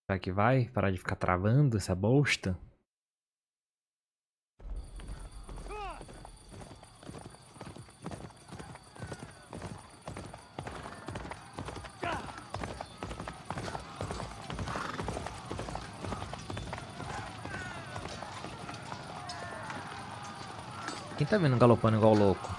Será que vai parar de ficar travando essa bosta? Quem tá vendo galopando igual louco?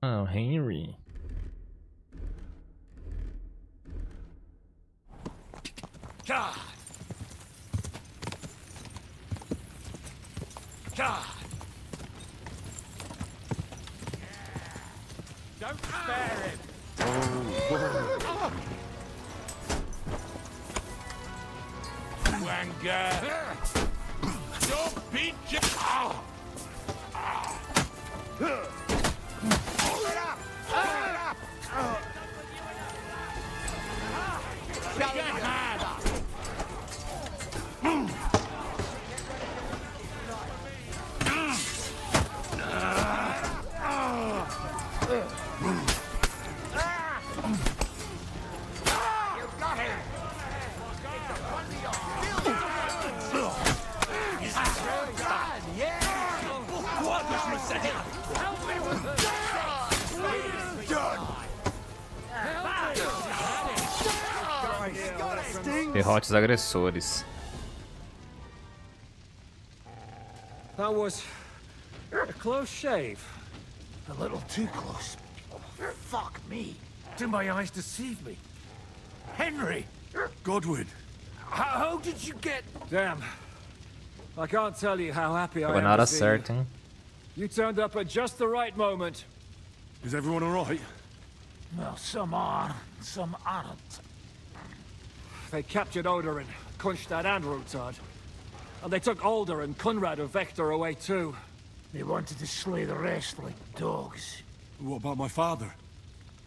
Ah, Henry. God. God. Don't spare him. Wanger. Don't beat you. Derrote os agressores. That was a close shave. A little too close. Fuck me. Did my eyes deceive me? Henry! Godwin! How did you get... Damn. I can't tell you how happy I Chegou am na hora to see you. certa, hein? You turned up at just the right moment. Is everyone alright? Well, some are, some aren't. They captured Odorin, Kunstad and Rutard. And they took Alder and Kunrad of Vector away too. They wanted to slay the rest like dogs. What about my father?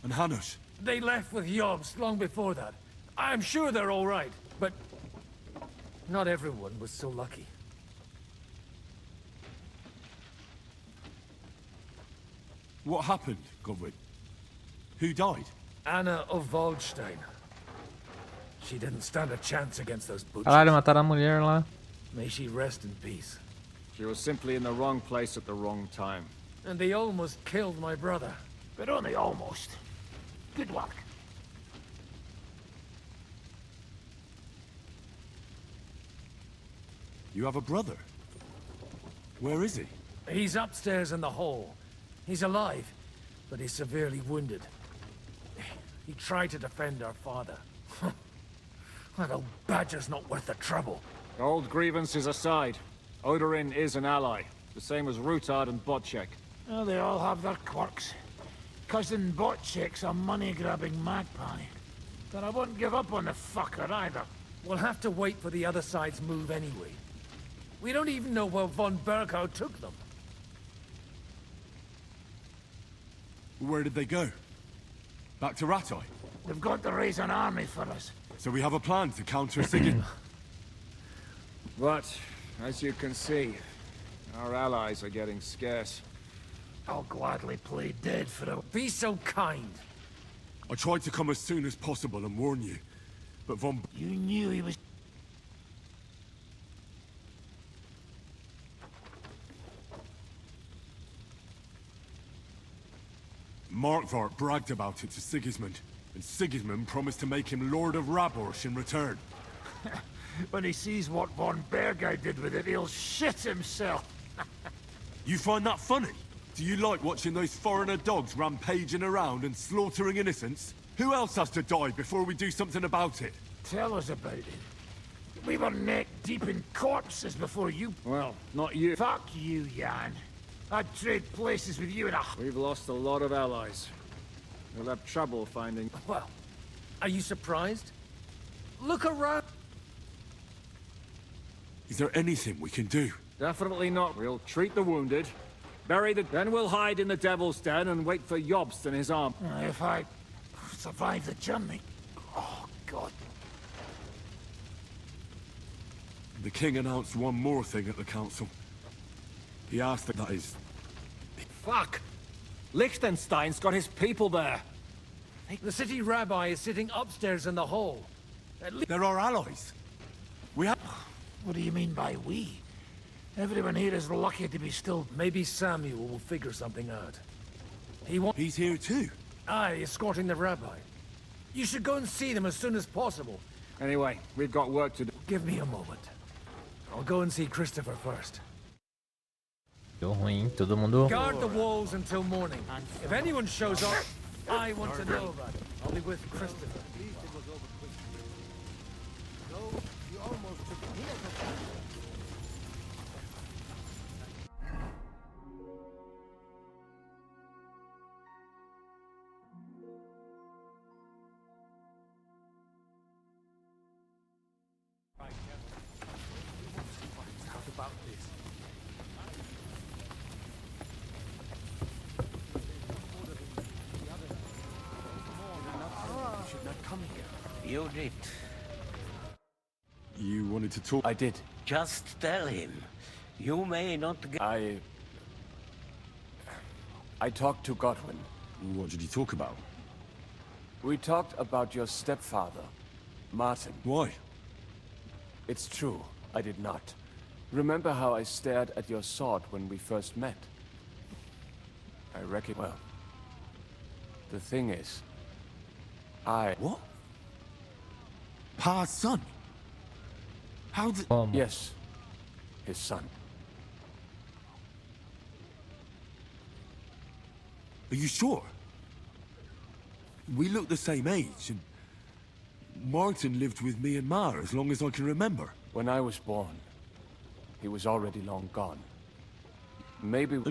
And Hanush? They left with Yobs long before that. I'm sure they're all right, but not everyone was so lucky. What happened, Godwin? Who died? Anna of Waldstein. She didn't stand a chance against those butchers. Caralho, mataram a mulher lá. May she rest in peace. She was simply in the wrong place at the wrong time. And they almost killed my brother. But only almost. Good luck. You have a brother? Where is he? He's upstairs in the hall. He's alive, but he's severely wounded. He tried to defend our father. That old badger's not worth the trouble. Old grievances aside, Odorin is an ally, the same as Rutard and Botchek. Oh, they all have their quirks. Cousin Botchek's a money-grabbing magpie. But I won't give up on the fucker either. We'll have to wait for the other side's move anyway. We don't even know where von Berghout took them. Where did they go? Back to Rattay? They've got to raise an army for us. So we have a plan to counter Sigurd. But, as you can see, our allies are getting scarce. I'll gladly play dead for a... Be so kind. I tried to come as soon as possible and warn you, but von... You knew he was... Markvart bragged about it to Sigismund, and Sigismund promised to make him Lord of Raborsh in return. When he sees what von Berghout did with it, he'll shit himself. You find that funny? Do you like watching those foreigner dogs rampaging around and slaughtering innocents? Who else has to die before we do something about it? Tell us about it. We were neck deep in corpses before you... Well, not you. Fuck you, Jan. I'd trade places with you in a... We've lost a lot of allies. We'll have trouble finding... Well, are you surprised? Look around. Is there anything we can do? Definitely not. We'll treat the wounded, bury the... Then we'll hide in the Devil's Den and wait for Jobst and his arm. If I survive the journey. Oh, God. The king announced one more thing at the council. He asked that is... Fuck! Liechtenstein's got his people there. The city rabbi is sitting upstairs in the hall. At least They're our allies. We have... What do you mean by we? Everyone here is lucky to be still... maybe Samuel will figure something out. He's here too. Aye, escorting the rabbi. You should go and see them as soon as possible. Anyway, we've got work to do. Give me a moment. I'll go and see Christopher first. Deu ruim, todo mundo... Guard the walls until morning. If anyone shows up, I want to know about it. I'll be with Christopher. You did. You wanted to talk... I did. Just tell him. You may not get... I talked to Godwin. What did you talk about? We talked about your stepfather, Martin. Why? It's true, I did not. Remember how I stared at your sword when we first met? I reckon... Well, the thing is... What? Pa's son? How did... Yes, his son. Are you sure? We look the same age, and... Martin lived with me and Ma as long as I can remember. When I was born, he was already long gone. Maybe...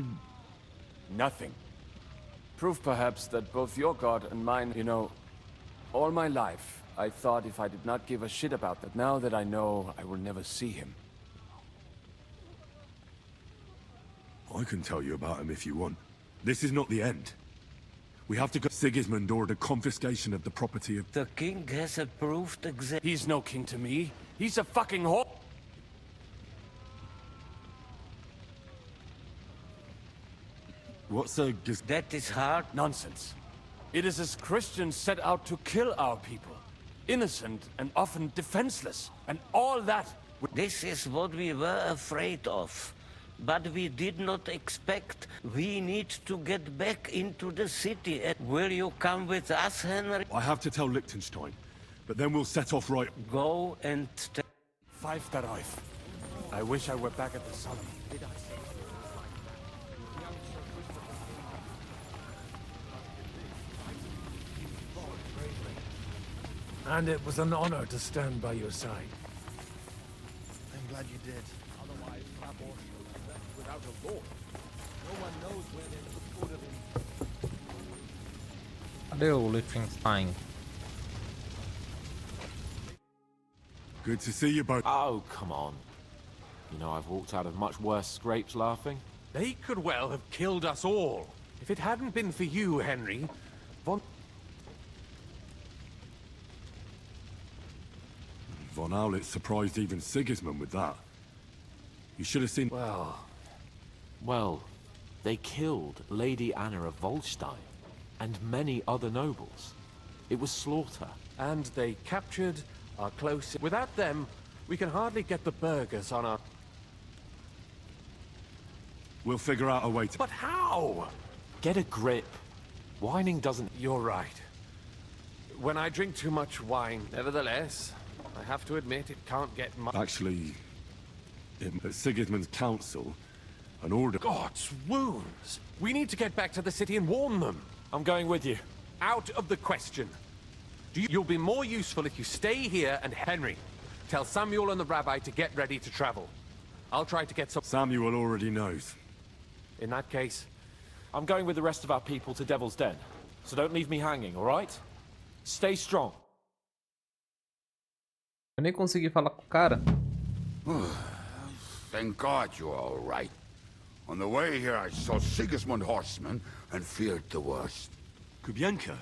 nothing. Proof perhaps that both your god and mine, you know... All my life, I thought if I did not give a shit about that. Now that I know, I will never see him. I can tell you about him if you want. This is not the end. We have to go... Sigismund ordered confiscation of the property of... The king has approved He's no king to me. He's a fucking whore. What's a... That is hard. Nonsense. It is as Christians set out to kill our people. Innocent and often defenseless. And all that... This is what we were afraid of. But we did not expect. We need to get back into the city. Will you come with us, Henry? I have to tell Liechtenstein, but then we'll set off right... Go and... Five darauf. I wish I were back at the sun. And it was an honor to stand by your side. I'm glad you did. Otherwise, Labor should be left without a lord. No one knows where they would have been. Cadê o Liechtenstein? Good to see you both. Oh, come on. You know, I've walked out of much worse scrapes laughing. They could well have killed us all. If it hadn't been for you, Henry, Von Aulitz surprised even Sigismund with that. You should have seen... Well, they killed Lady Anna of Volstein and many other nobles. It was slaughter. And they captured our close... Without them, we can hardly get the burghers on our... We'll figure out a way to... But how? Get a grip. Whining doesn't... You're right. When I drink too much wine, nevertheless, I have to admit it can't get much... Actually, at Sigismund's council, an order... God's wounds! We need to get back to the city and warn them. I'm going with you. Out of the question. You'll be more useful if you stay here and Henry. Tell Samuel and the rabbi to get ready to travel. I'll try to get some... Samuel already knows. In that case... I'm going with the rest of our people to Devil's Den. So don't leave me hanging, alright? Stay strong. Eu nem consegui falar com o cara. Thank God you're all right. On the way here, I saw Sigismund horsemen and feared the worst. Kubienka?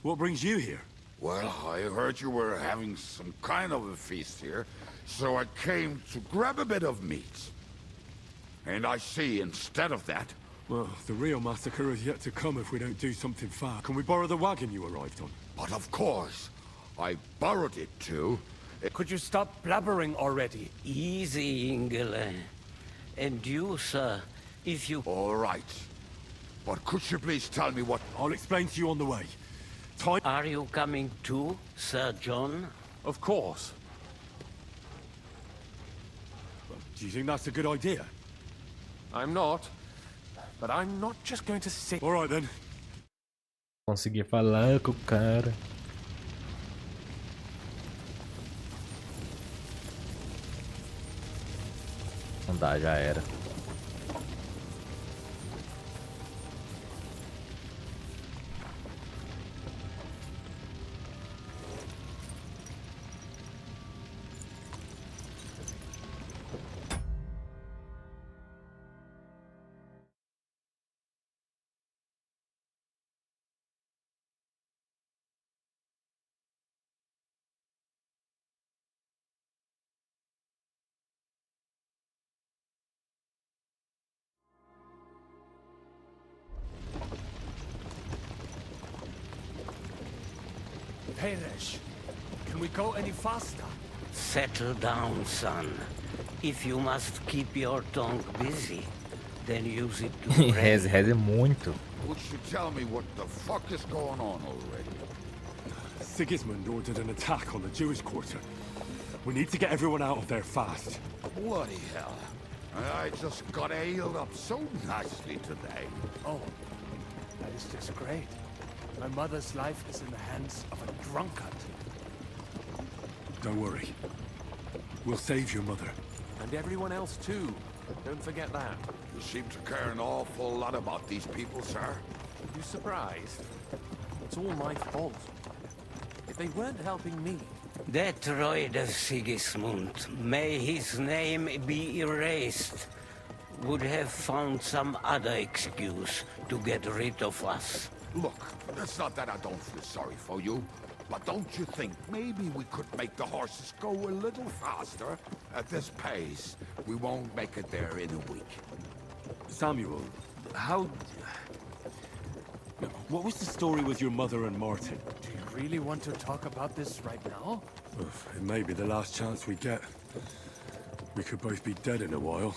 What brings you here? Well, I heard you were having some kind of a feast here, so I came to grab a bit of meat. And I see, instead of that... Well, the real massacre is yet to come if we don't do something fast. Can we borrow the wagon you arrived on? But of course, I borrowed it too. Could you stop blabbering already? Easy, Ingele. And you, sir, if you... All right. But could you please tell me what... I'll explain to you on the way. Time... Are you coming too, Sir John? Of course. Do you think that's a good idea? I'm not. But I'm not just going to sit... All right, then. Consegui falar com o cara. Não dá, já era. Perish. Can we go any faster? Settle down, son. If you must keep your tongue busy, then use it to pray. Reze muito. Would you tell me what the fuck is going on already? Sigismund ordered an attack on the Jewish quarter. We need to get everyone out of there fast. Bloody hell. I just got ailed up so nicely today. Oh, that is just great. My mother's life is in the hands of a drunkard. Don't worry. We'll save your mother. And everyone else too. Don't forget that. You seem to care an awful lot about these people, sir. Are you surprised? It's all my fault. If they weren't helping me... That droid of Sigismund, may his name be erased, would have found some other excuse to get rid of us. Look, it's not that I don't feel sorry for you, but don't you think maybe we could make the horses go a little faster? At this pace, we won't make it there in a week. Samuel, how... What was the story with your mother and Martin? Do you really want to talk about this right now? It may be the last chance we get. We could both be dead in a while.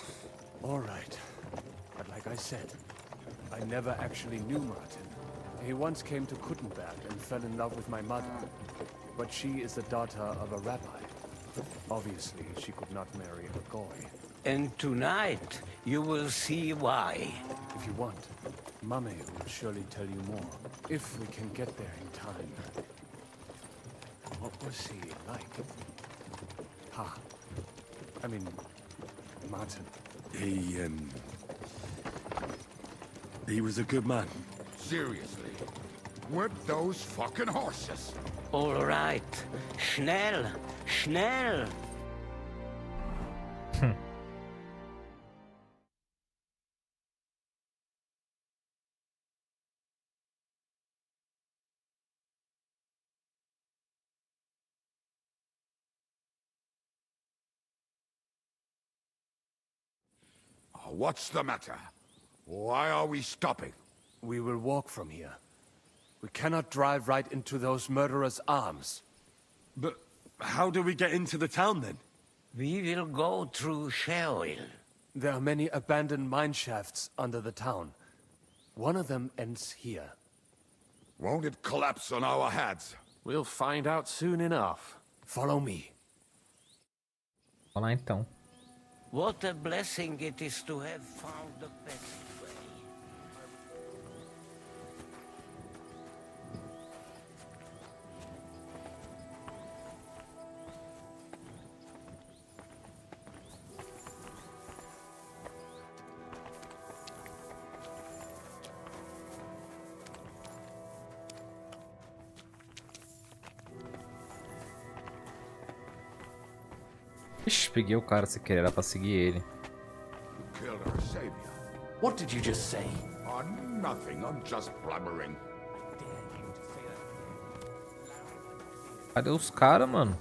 All right. But like I said, I never actually knew Martin. He once came to Kuttenberg and fell in love with my mother. But she is the daughter of a rabbi. Obviously, she could not marry a goy. And tonight, you will see why. If you want, Mummy will surely tell you more. If we can get there in time. What was he like? I mean, Martin. He was a good man. Seriously, whip those fucking horses. All right. Schnell! Schnell! What's the matter? Why are we stopping? We will walk from here. We cannot drive right into those murderers' arms. But how do we get into the town then? We will go through Sheol. There are many abandoned mine shafts under the town. One of them ends here. Won't it collapse on our heads? We'll find out soon enough. Follow me. Vamos lá então. What a blessing it is to have found the best way. Ixi, peguei o cara sem querer, era pra seguir ele. Killed our savior. What did you just say? Nothing. I'm just blabbering. Dare you to say that? Cadê os caras, mano?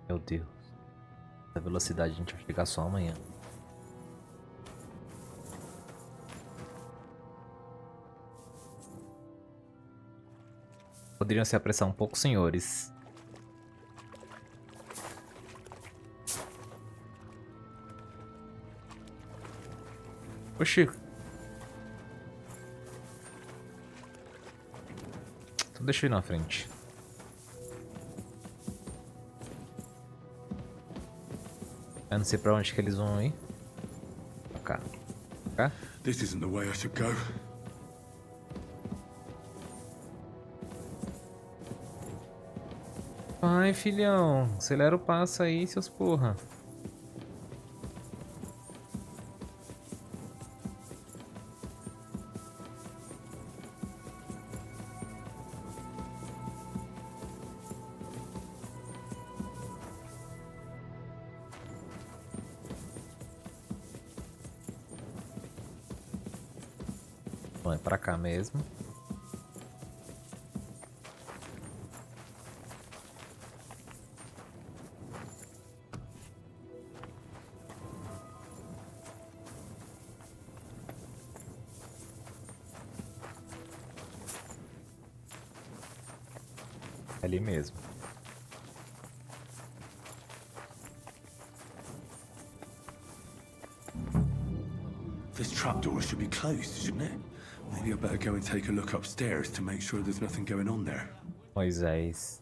Meu Deus. A velocidade a gente vai chegar só amanhã. Poderiam se apressar um pouco, senhores. Oxi. Então deixa eu ir na frente. Eu não sei pra onde que eles vão ir. Pra cá. Pra cá? This isn't the way I should go. Vai, filhão. Acelera o passo aí, seus porra. Bom, é pra cá mesmo. Ali mesmo. This trapdoor should be closed, shouldn't it? Maybe I better go and take a look upstairs to make sure there's nothing going on there. Moisés.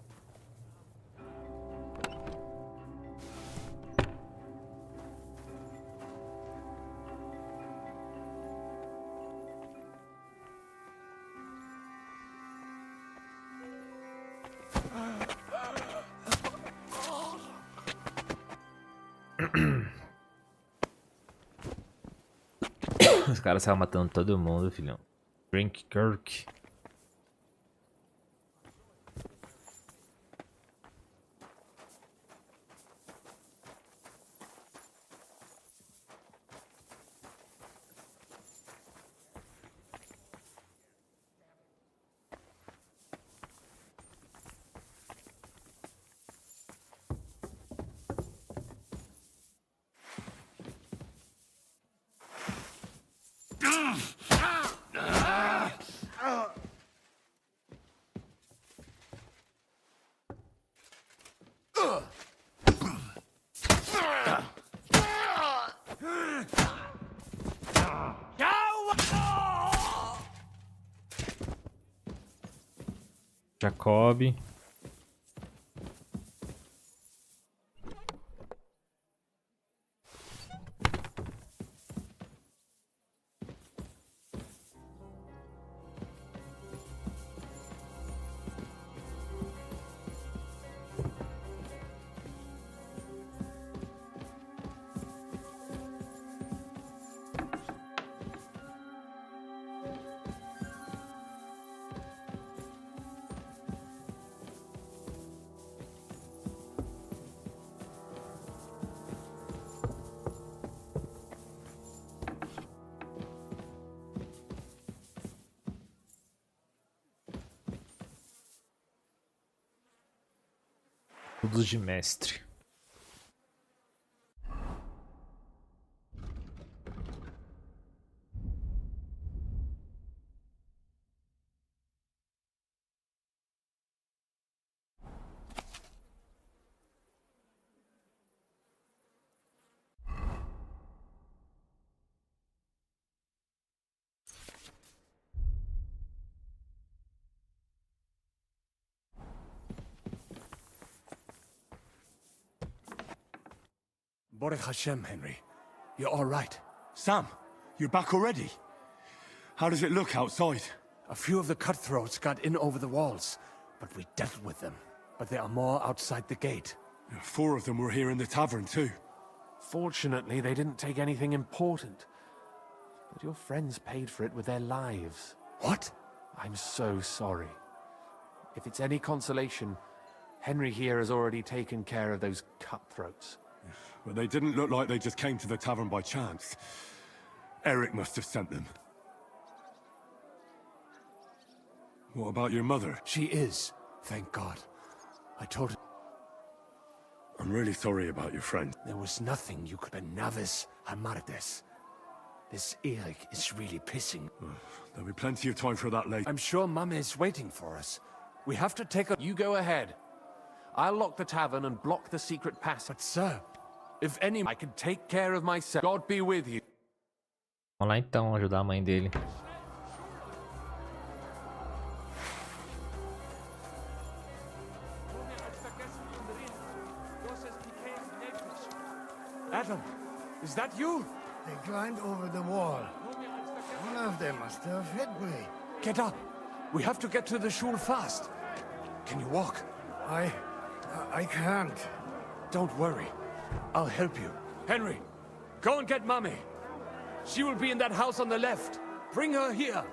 Os caras estavam matando todo mundo, filhão. Drink Kirk. Jacob. Estudos de mestre. Baruch Hashem, Henry. You're all right. Sam, you're back already? How does it look outside? A few of the cutthroats got in over the walls, but we dealt with them. But there are more outside the gate. 4 of them were here in the tavern too. Fortunately, they didn't take anything important. But your friends paid for it with their lives. What? I'm so sorry. If it's any consolation, Henry here has already taken care of those cutthroats. But they didn't look like they just came to the tavern by chance. Eric must have sent them. What about your mother? She is, thank God. I told her I'm really sorry about your friend. there was nothing you could... Benavis Amardes. This earache is really pissing. There'll be plenty of time for that later. I'm sure Mum is waiting for us. We have to take a... You go ahead. I'll lock the tavern and block the secret passage. But sir, if any... I can take care of myself. God be with you. Vamos lá então ajudar a mãe dele. Adam, is that you? They climbed over the wall. One of them must have hit me. Get up. We have to get to the shul fast. Can you walk? I can't. Don't worry. I'll help you. Henry, go and get Mummy. She will be in that house on the left. Bring her here.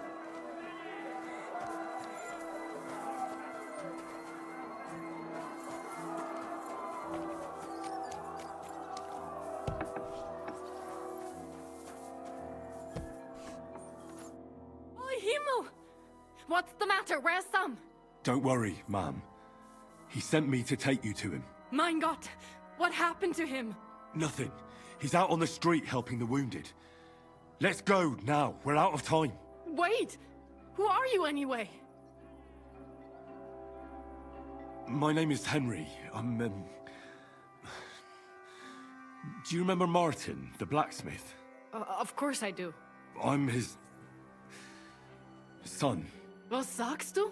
Oi, Himmel! What's the matter? Where's Sam? Don't worry, ma'am. He sent me to take you to him. Mein Gott! What happened to him? Nothing. He's out on the street helping the wounded. Let's go now. We're out of time. Wait! Who are you anyway? My name is Henry. Do you remember Martin, the blacksmith? Of course I do. I'm his... son. Was sagst du?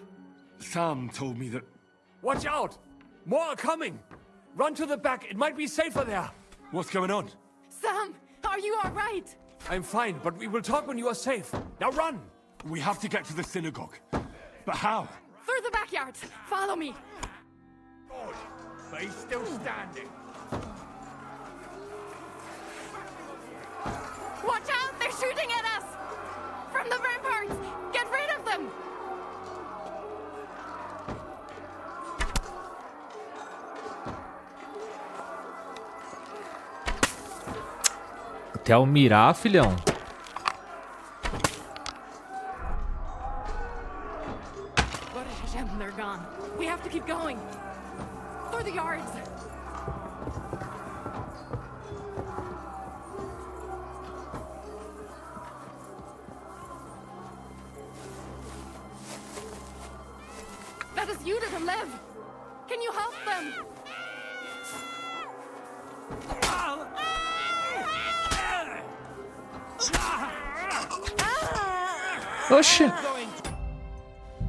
Sam told me that... Watch out! More are coming! Run to the back. It might be safer there. What's going on? Sam! Are you alright? I'm fine, but we will talk when you are safe. Now run! We have to get to the synagogue. But how? Through the backyard! Follow me! But he's still standing. Watch out! They're shooting at us! From the ramparts! Get rid of them! Até mirar, filhão. They're gone. We have to keep going. Through the yards. That is you to the left. Can you help them? Oxe!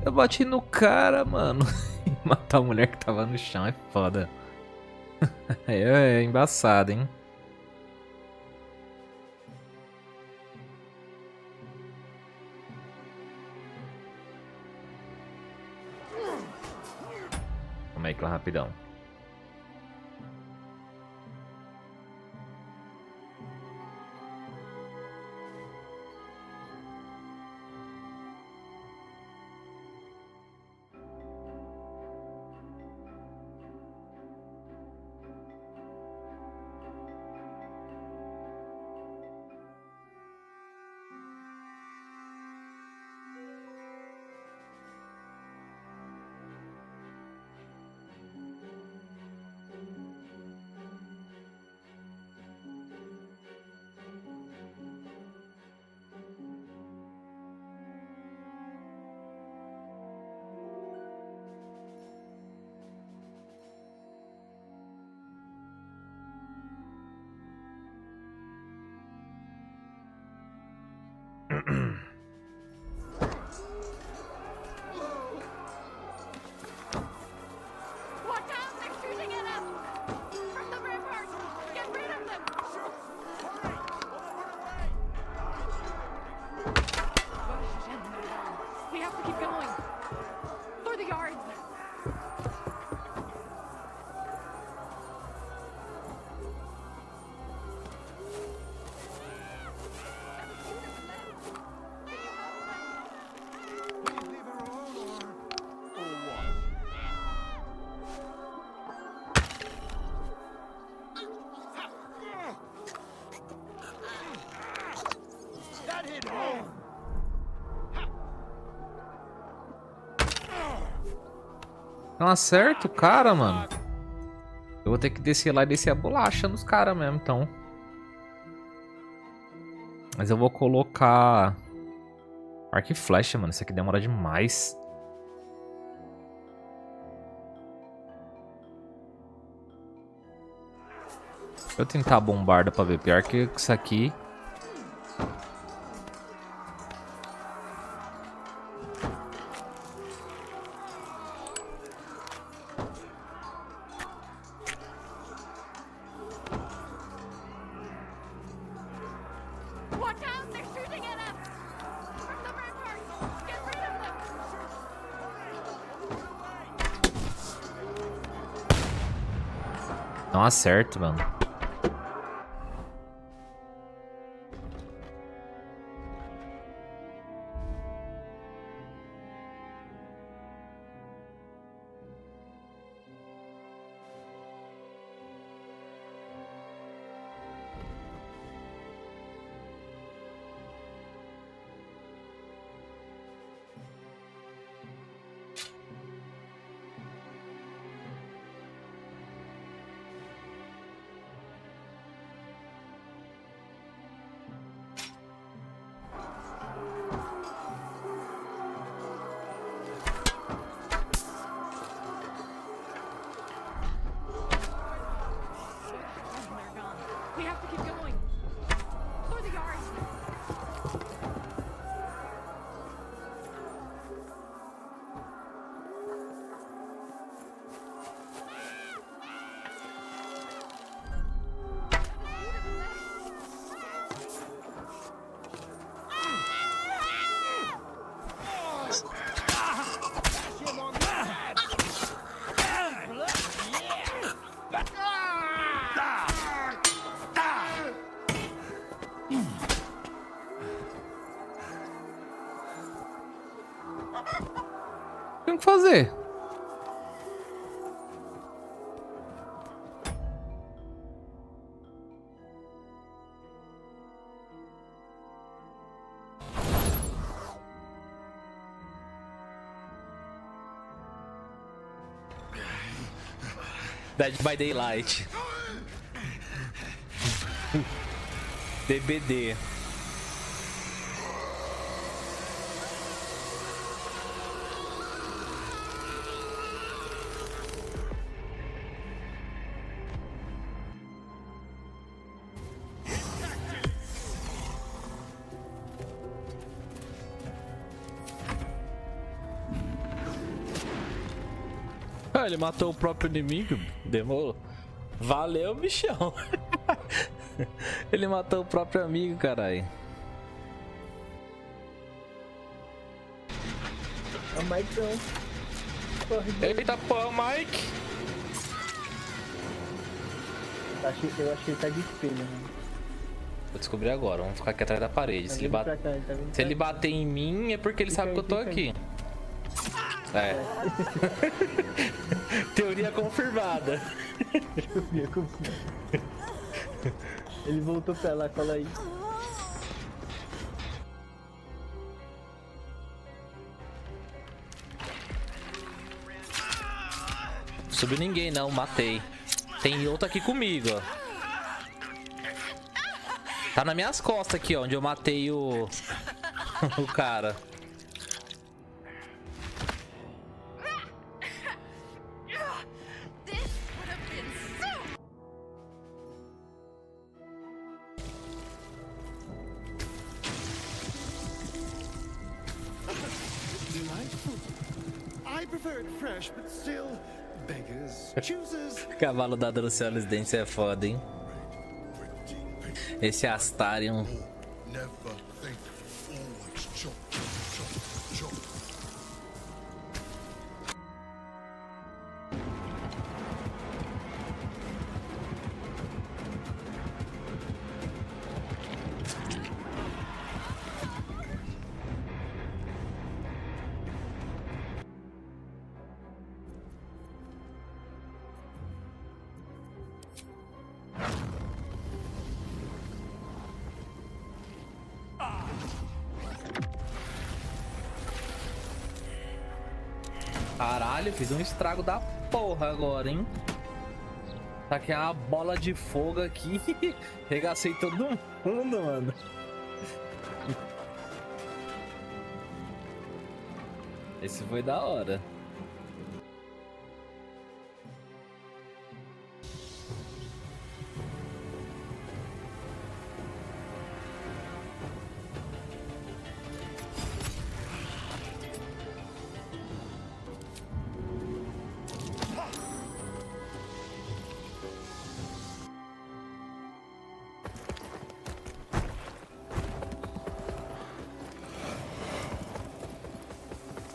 Eu bati no cara, mano. Matar a mulher que tava no chão é foda. É embaçado, hein? Calma aí, rapidão. Não acerta o cara, mano. Eu vou ter que descer lá e descer a bolacha nos caras mesmo, então. Mas eu vou colocar... arco e flecha, mano. Isso aqui demora demais. Deixa eu tentar a bombarda pra ver. Pior que isso aqui... Watch out! They're shooting at us! From the ramparts! Get rid of them! Não acerto, mano. We have to keep going. For the yard. Tem que fazer. Dead by Daylight. DBD. Ah, ele matou o próprio inimigo. Demorou. Valeu, bichão. Ele matou o próprio amigo, caralho. É o Mikeão. Eita porra, Mike. Eu achei que tá de espelho, mano. Vou descobrir agora, vamos ficar aqui atrás da parede. Tá Se ele, vindo pra cá, ele tá vindo se pra ele cá. bater em mim é porque ele sabe que eu tô aqui. É. Teoria confirmada. Teoria confirmada. Ele voltou pra lá, cola aí. Subiu ninguém não, matei. Tem outro aqui comigo, ó. Tá nas minhas costas aqui, ó, onde eu matei o... o cara. I prefer it fresh, but still, beggars, choosers. Cavalo dado no céu, os dentes é foda, hein? Esse Astarion. Never think, always chop, chop, chop. Caralho, fiz um estrago da porra agora, hein? Tá aqui uma bola de fogo aqui. Regacei todo mundo, mano. Esse foi da hora.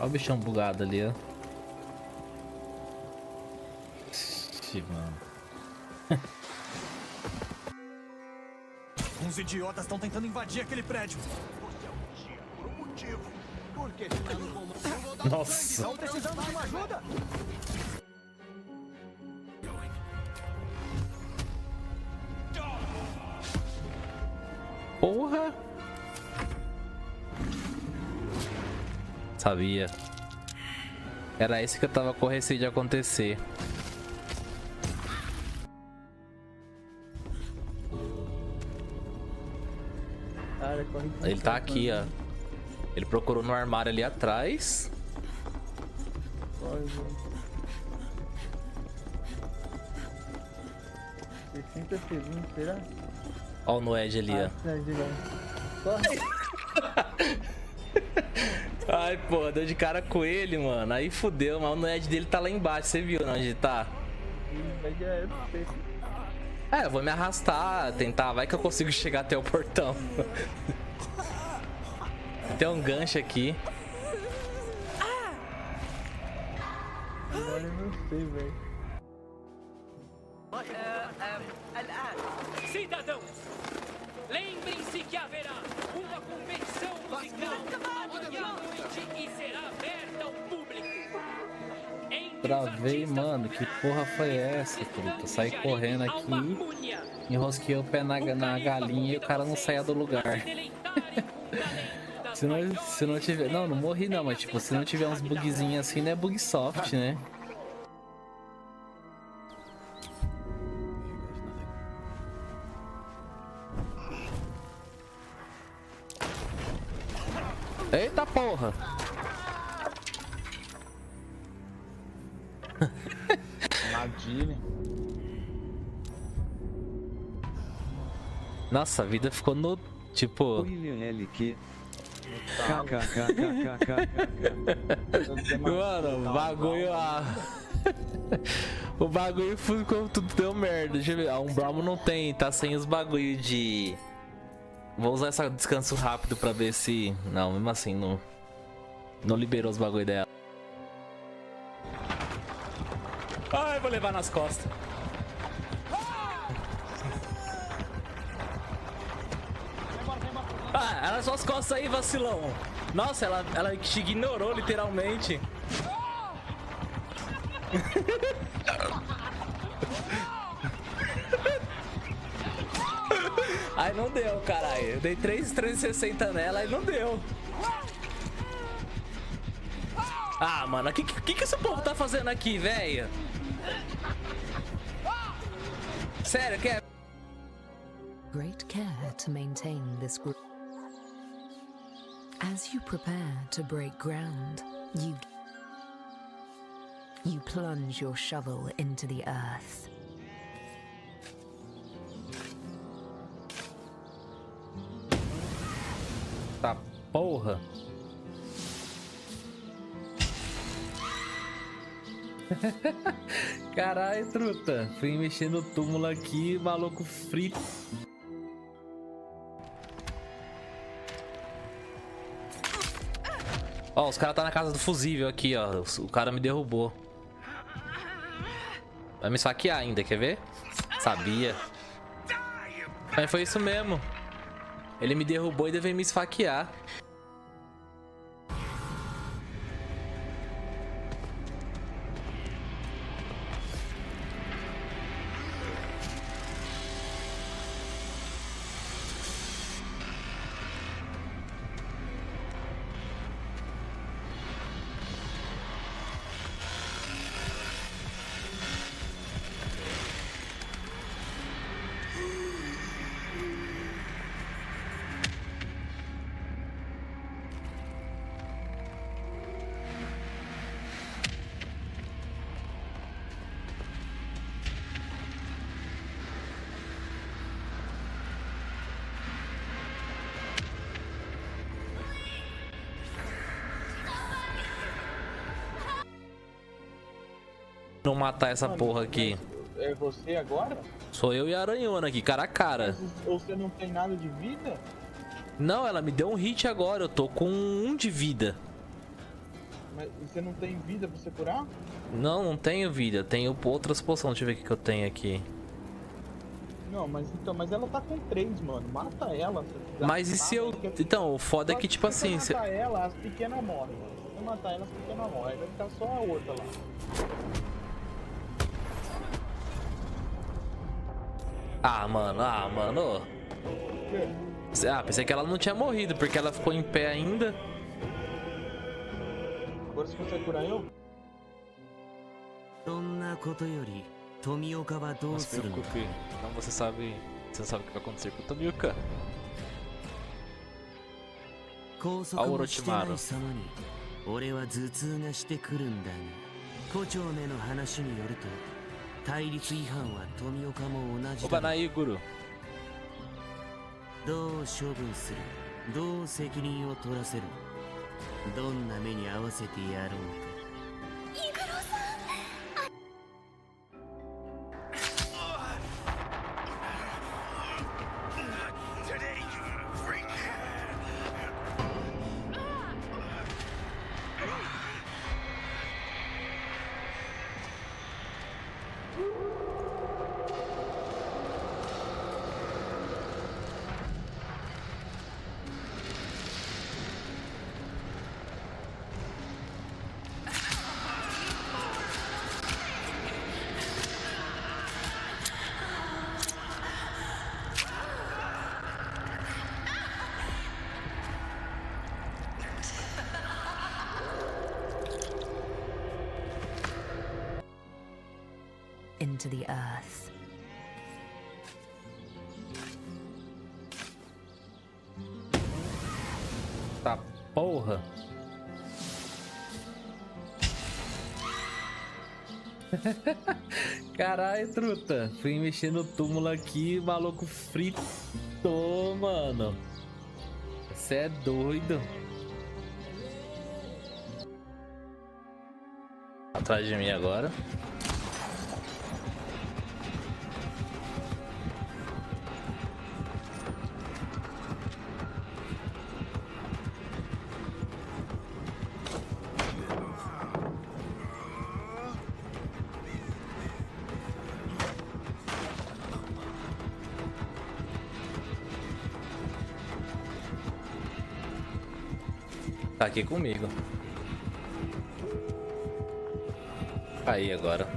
Olha o bichão bugado ali, ó. Ixi, mano. Uns idiotas estão tentando invadir aquele prédio. Por um motivo. Porque ficando com Nossa. Estão precisando de uma ajuda? Porra! Sabia. Era esse que eu tava com receio de acontecer. Cara, corre. Ele tá aqui, ó. Ele procurou no armário ali atrás. Corre, velho. 60 segundos, será? Ó o Noed ali, ó. Corre. Ai, pô, deu de cara com ele, mano. Aí fudeu, mas o Noed dele tá lá embaixo. Você viu onde tá? É, eu vou me arrastar, tentar. Vai que eu consigo chegar até o portão. Tem um gancho aqui. Agora eu não sei, velho. Cidadãos, lembrem-se que haverá uma convenção musical amanhã à noite e será aberta ao público. Travei, mano. Que porra foi essa, truta? Saí correndo aqui, enrosquei o pé na galinha e o cara não saia do lugar. se não tiver... Não morri não, mas tipo, se não tiver uns bugzinhos assim, não é bug soft, né? Eita porra! Armadilha. Nossa, a vida ficou no... Tipo... Mano, o bagulho... O bagulho ficou... Tudo deu merda. Deixa eu ver. A Umbramo não tem... Tá sem os bagulho de... Vou usar esse descanso rápido pra ver se... Não, mesmo assim, não liberou os bagulho dela. Ai, vou levar nas costas. Ah, era só as costas aí, vacilão. Nossa, ela te ignorou, literalmente. Aí não deu, caralho. Eu dei 360 nela e não deu. Ah, mano, o que esse povo tá fazendo aqui, velho? Sério, Quer? Great care to maintain this group. As you prepare to break ground, you plunge your shovel into the earth. Tá porra. Caralho, truta. Fui mexer no túmulo aqui, maluco frito. Ó, os caras tá na casa do fusível aqui, ó. O cara me derrubou. Vai me esfaquear ainda, quer ver? Sabia. Mas foi isso mesmo. Ele me derrubou e deve me esfaquear. não matar essa Mano, porra aqui? É você agora? Sou eu e a aranhona aqui, cara a cara. Ou você não tem nada de vida? Não, ela me deu um hit agora, eu tô com 1 de vida. Mas você não tem vida pra você curar? Não, não tenho vida, tenho outras poções, deixa eu ver o que eu tenho aqui. Não, mas ela tá com 3, mano. Mata ela. Mas e se eu... Então, o foda é que tipo assim... Se você matar ela, as pequenas morrem, mano. Se você matar ela, as pequenas morrem. Vai ficar só a outra lá. Ah, mano. Ah, pensei que ela não tinha morrido, porque ela ficou em pé ainda. Agora você consegue curar eu? Não se preocupe, então você sabe o que vai acontecer com o Tomioka. Ao Orochimaru. Obanai Guru. Into the earth. Tá porra. Caralho, truta. Fui mexer no túmulo aqui, o maluco fritou, mano. Você é doido. Atrás de mim agora. Tá aqui comigo. Aí agora.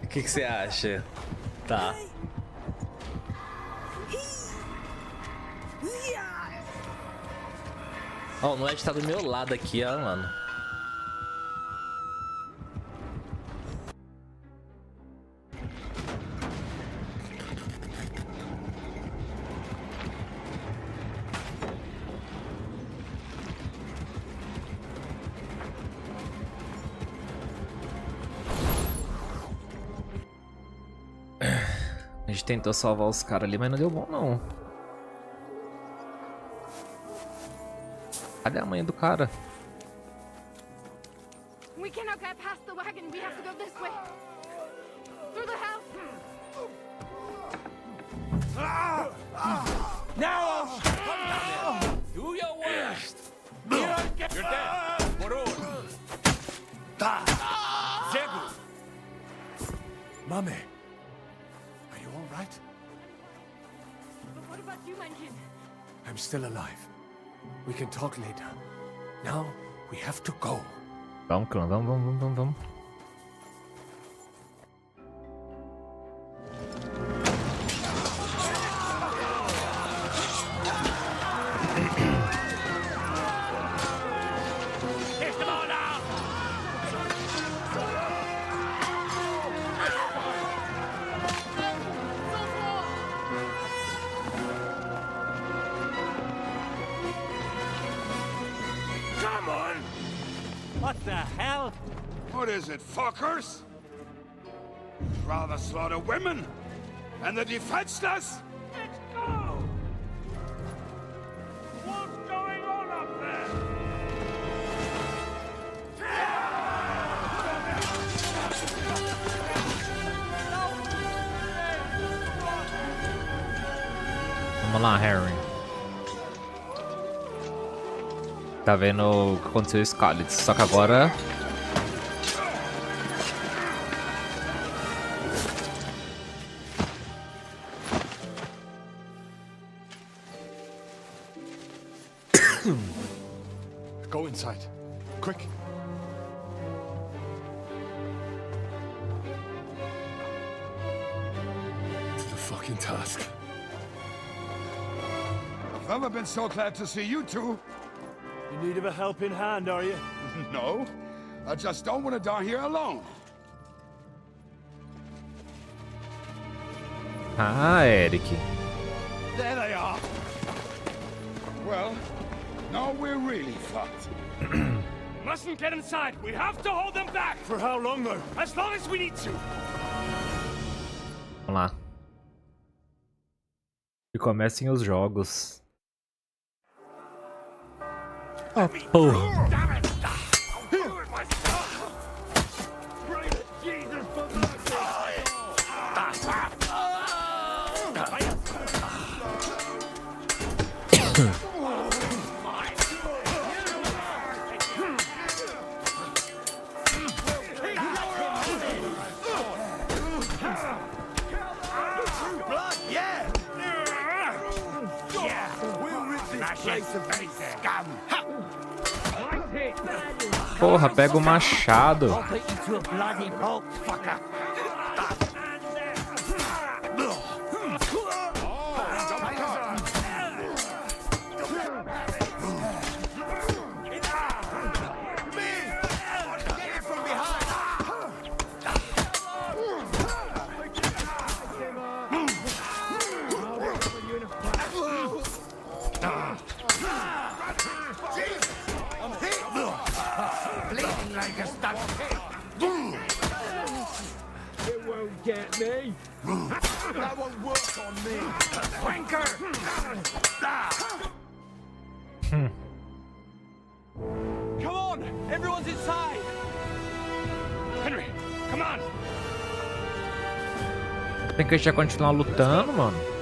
O que você acha? Tá. Ó, o Noed tá do meu lado aqui, ó, mano. A gente tentou salvar os caras ali, mas não deu bom não. Cadê a mãe do cara? We cannot get past the wagon. We have to go this way. Through the house. Now! Do your worst! You're dead! Moror! Zegu! Mame, are you all right? But what about you, Mankin? I'm still alive. We can talk later. Now we have to go. Vamos, clã, vamos. What the hell? What is it, fuckers? Rather slaughter women and the defenseless? Let's go! What's going on up there? Vamos lá, Harry. Tá vendo o que aconteceu com Scarlet. Só que agora... Go inside. Quick. The fucking task. I've never been so glad to see you two. In need of a helping hand, are you? No, I just don't want to die here alone. Ah, Eric. There they are. Well, now we're really fucked. Mustn't get inside. We have to hold them back. For how long, though? As long as we need to. Vamos lá. E comecem os jogos. Ah, porra. Porra, pega o machado. It won't get me. That won't work on me. Wanker! Come on! Everyone's inside! Henry, come on! Tem que já continuar lutando, mano.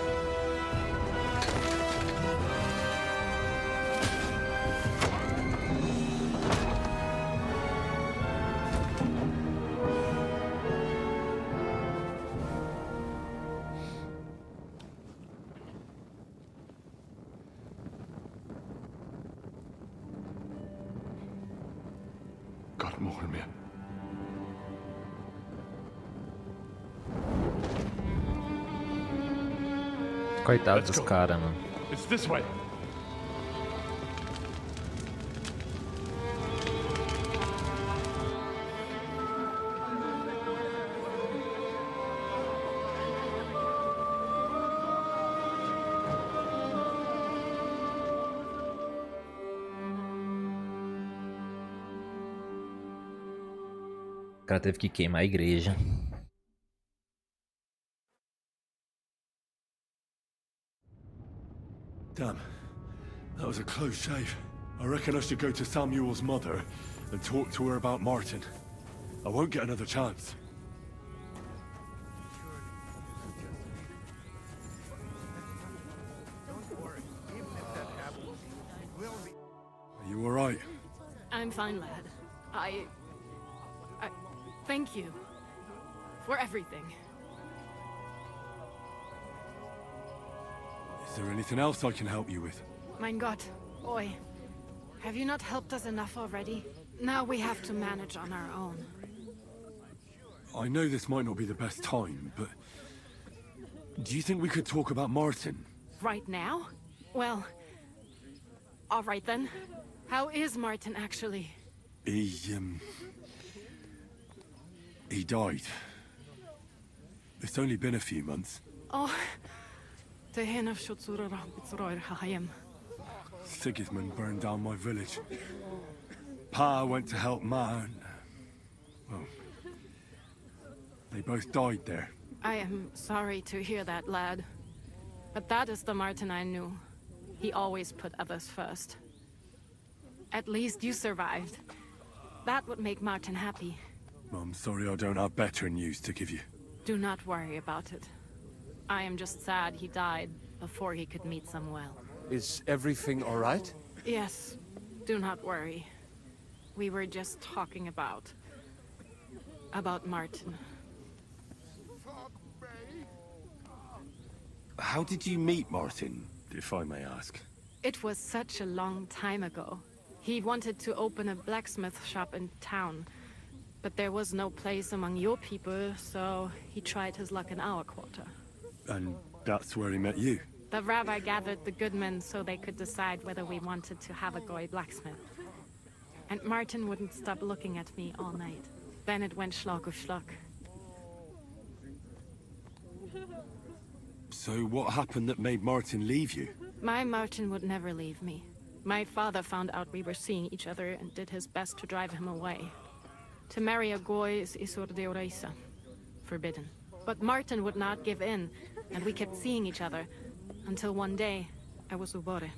God, morre mir. Coitado dos caras, mano. It's this way. O cara teve que queimar a igreja. Damn, that was a close shave. I reckon I should go to Samuel's mother and talk to her about Martin. I won't get another chance. Are you alright? I'm fine, lad. I thank you for everything. Is there anything else I can help you with? Mein Gott, boy. Have you not helped us enough already? Now we have to manage on our own. I know this might not be the best time, but... do you think we could talk about Martin? Right now? Well... all right then. How is Martin, actually? He died. It's only been a few months. Oh... Sigismund burned down my village. Pa went to help Ma and... well... they both died there. I am sorry to hear that, lad. But that is the Martin I knew. He always put others first. At least you survived. That would make Martin happy. I'm sorry I don't have better news to give you. Do not worry about it. I am just sad he died, before he could meet some well. Is everything all right? Yes, do not worry. We were just talking about Martin. How did you meet Martin, if I may ask? It was such a long time ago. He wanted to open a blacksmith shop in town, but there was no place among your people, so he tried his luck in our quarter. And that's where he met you? The rabbi gathered the good men so they could decide whether we wanted to have a goy blacksmith. And Martin wouldn't stop looking at me all night. Then it went schlag auf schlag. So what happened that made Martin leave you? My Martin would never leave me. My father found out we were seeing each other and did his best to drive him away. To marry a goy is isur deoraisa, forbidden. But Martin would not give in, and we kept seeing each other, until one day, I was ubore.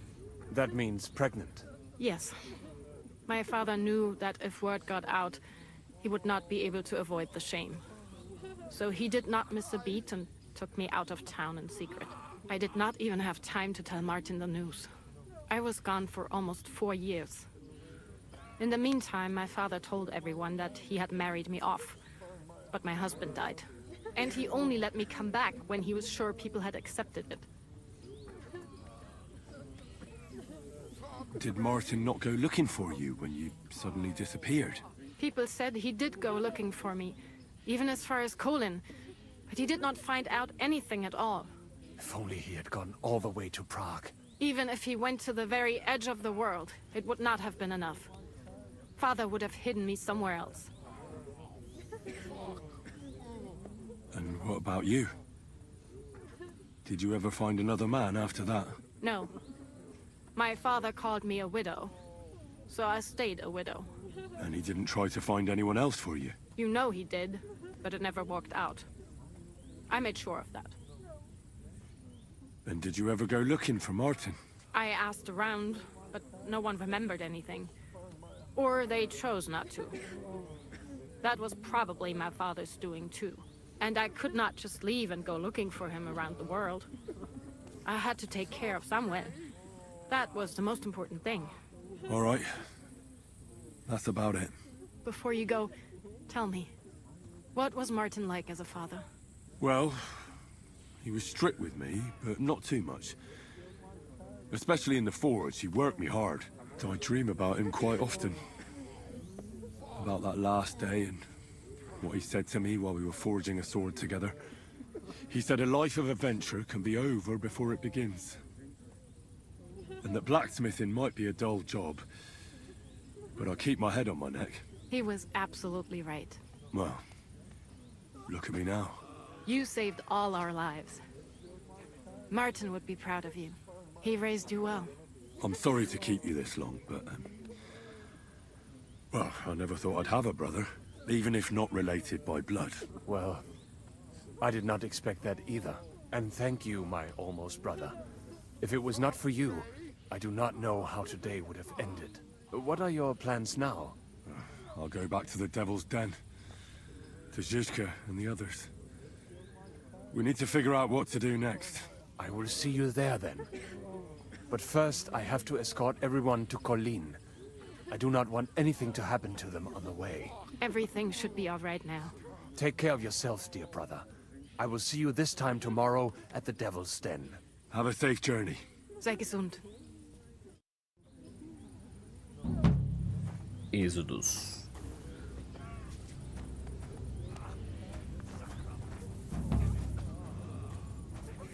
That means pregnant. Yes. My father knew that if word got out, he would not be able to avoid the shame. So he did not miss a beat and took me out of town in secret. I did not even have time to tell Martin the news. I was gone for almost 4 years. In the meantime, my father told everyone that he had married me off. But my husband died. And he only let me come back when he was sure people had accepted it. Did Martin not go looking for you when you suddenly disappeared? People said he did go looking for me, even as far as Colin. But he did not find out anything at all. If only he had gone all the way to Prague. Even if he went to the very edge of the world, it would not have been enough. Father would have hidden me somewhere else. And what about you? Did you ever find another man after that? No. My father called me a widow, so I stayed a widow. And he didn't try to find anyone else for you? You know he did, but it never worked out. I made sure of that. And did you ever go looking for Martin? I asked around, but no one remembered anything. Or they chose not to. That was probably my father's doing too. And I could not just leave and go looking for him around the world. I had to take care of someone. That was the most important thing. All right. That's about it. Before you go, tell me, what was Martin like as a father? Well, he was strict with me, but not too much. Especially in the forge, he worked me hard. I dream about him quite often. About that last day and what he said to me while we were forging a sword together. He said a life of adventure can be over before it begins. And that blacksmithing might be a dull job, but I keep my head on my neck. He was absolutely right. Well, look at me now. You saved all our lives. Martin would be proud of you. He raised you well. I'm sorry to keep you this long, but... well, I never thought I'd have a brother, even if not related by blood. Well, I did not expect that either. And thank you, my almost brother. If it was not for you, I do not know how today would have ended. What are your plans now? I'll go back to the Devil's Den. To Zizka and the others. We need to figure out what to do next. I will see you there then. But first, I have to escort everyone to Colleen. I do not want anything to happen to them on the way. Everything should be all right now. Take care of yourselves, dear brother. I will see you this time tomorrow at the Devil's Den. Have a safe journey. Sei gesund. Êxodos.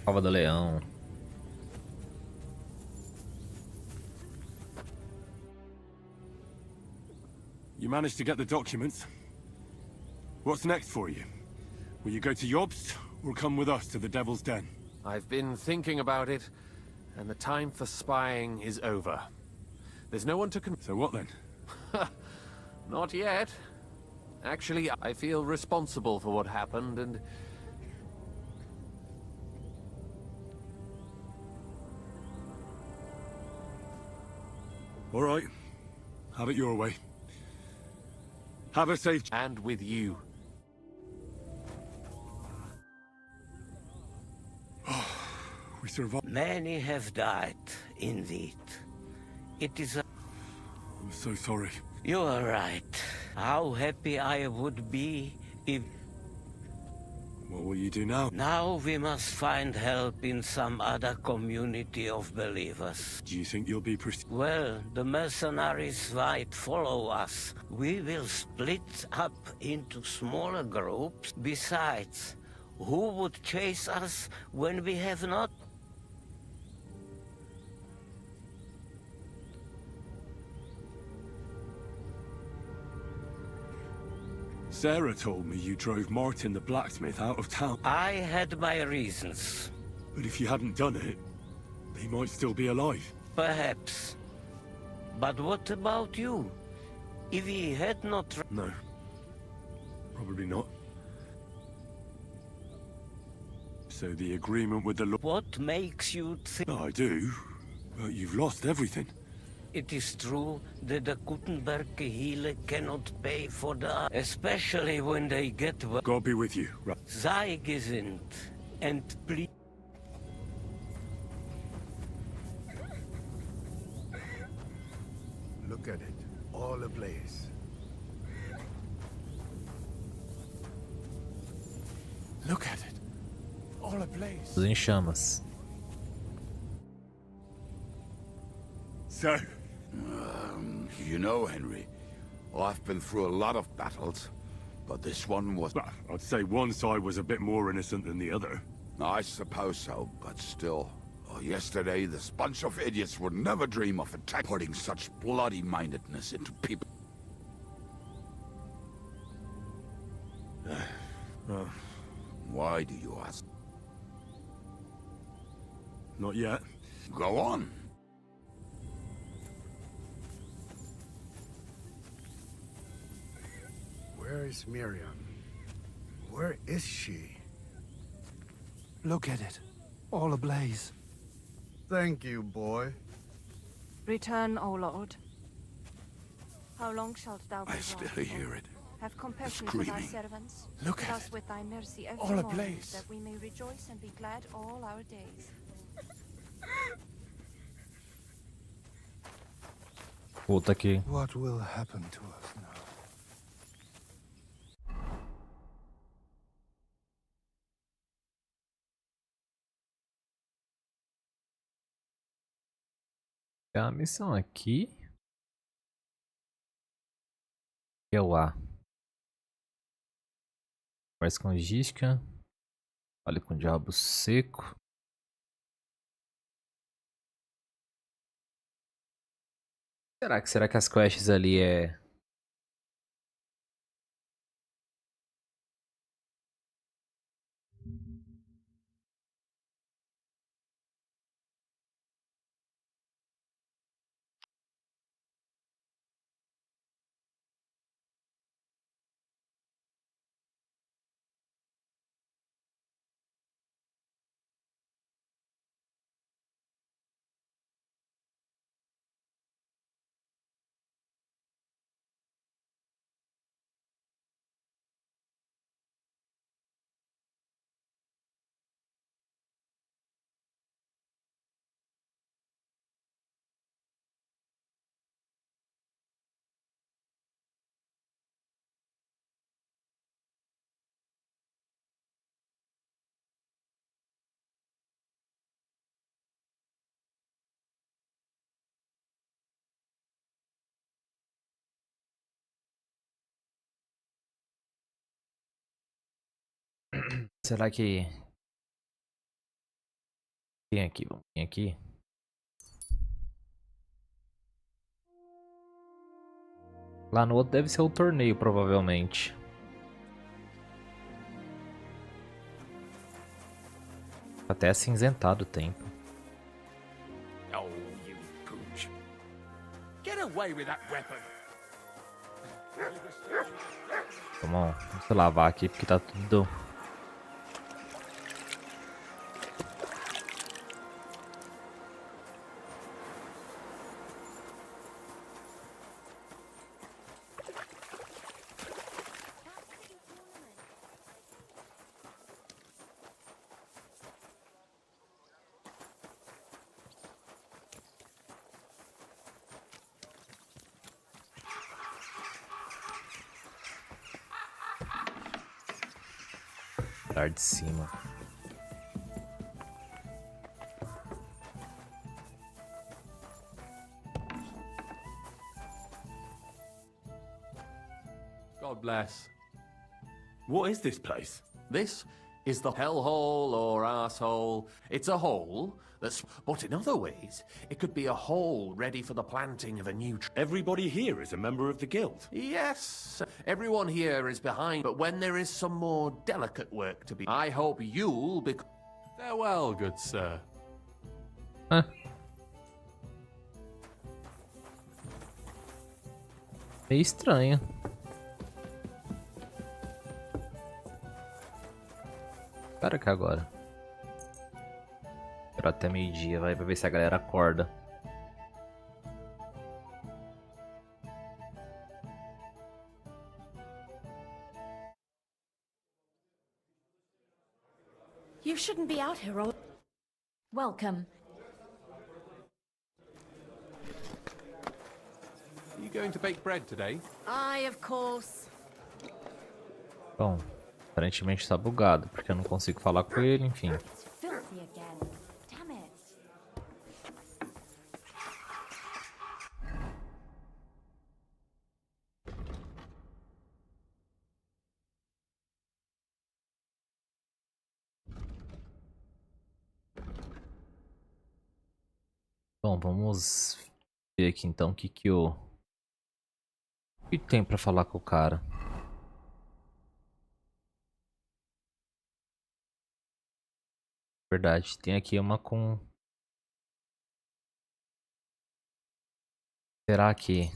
Cova do Leão. You managed to get the documents. What's next for you? Will you go to Jobst, or come with us to the Devil's Den? I've been thinking about it, and the time for spying is over. There's no one to So what then? Not yet. Actually, I feel responsible for what happened, and... All right. Have it your way. Have a safe... And with you. We survived. Many have died, indeed. It is a... I'm so sorry. You are right. How happy I would be if... What will you do now? Now we must find help in some other community of believers. Do you think you'll be Well, the mercenaries might follow us. We will split up into smaller groups. Besides, who would chase us when we have not? Sarah told me you drove Martin the blacksmith out of town. I had my reasons. But if you hadn't done it, he might still be alive. Perhaps. But what about you? If he had not... No. Probably not. So the agreement with the law... What makes you think... I do, but you've lost everything. It is true that the Gutenberg Gehele cannot pay for the... Especially when they get... God be with you. Sei gesinnt and please... Look at it, all ablaze. Look at it, all ablaze. Tudo em chamas. So, you know, Henry, I've been through a lot of battles, but this one was... Well, I'd say one side was a bit more innocent than the other. I suppose so, but still. Yesterday, this bunch of idiots would never dream of putting such bloody-mindedness into people. Why do you ask? Not yet. Go on. Where is Miriam? Where is she? Look at it, all ablaze. Thank you, boy. Return, O Lord. How long shalt thou be I still wrathful? hear it. Have compassion for thy Screaming. servants. Look Fill at us it. with thy mercy every All morning, ablaze. that we may rejoice and be glad all our days. Puta que... What will happen to us now? Tem uma missão aqui. Que é o A. Conversa com Gisca. Fale com o Diabo Seco. Será que as quests ali é... Será que... Tem aqui, vamos vir aqui. Lá no outro deve ser o torneio, provavelmente. Até acinzentado o tempo. Oh, you pooch. Get away with that weapon. Vamos se lavar aqui porque tá tudo... Andar de cima. God bless. What is this place? This is the hellhole or asshole. It's a hole that's... But in other ways, it could be a hole ready for the planting of a new... Everybody here is a member of the guild. Yes, everyone here is behind, but when there is some more delicate work to be... I hope you'll be... Farewell, good sir. Hã? Meio estranho. Para cá agora. Esperar até meio-dia, vai pra ver se a galera acorda. You shouldn't be out here all... Welcome. Are you going to bake bread today? Aye, of course. Bom, aparentemente tá bugado, porque eu não consigo falar com ele, enfim. Filthy again. Damn it. Bom, vamos ver aqui então o que tem pra falar com o cara. Verdade, tem aqui uma com... Será que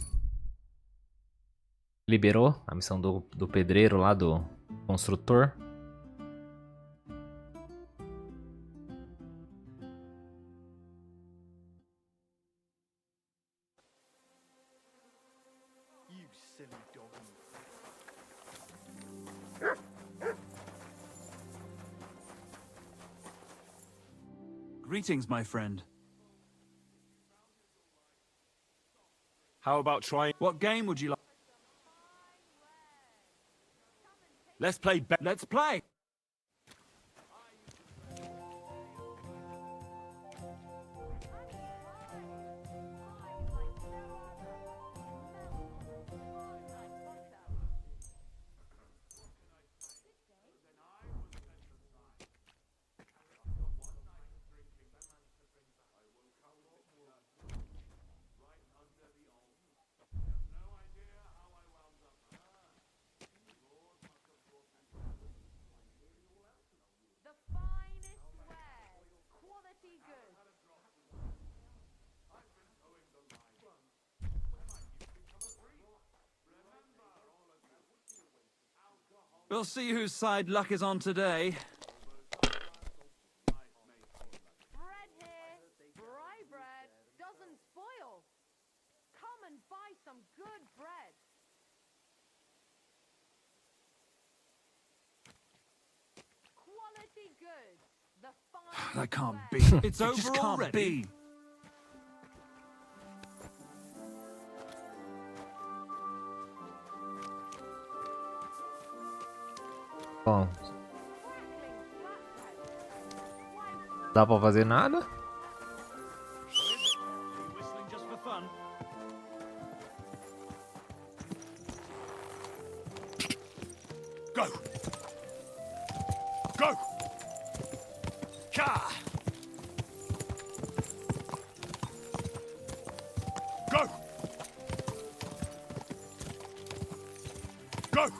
liberou a missão do pedreiro lá, do construtor? You silly doggy. Greetings, my friend. How about trying... What game would you like? Let's play... Let's play! We'll see whose side luck is on today. Bread here. Rye bread doesn't spoil. Come and buy some good bread. Quality good. The fine. That can't be. It's It over just can't already. be. Bom, dá pra fazer nada? Whistling just for fun. Go! Go! Ka! Go! Go!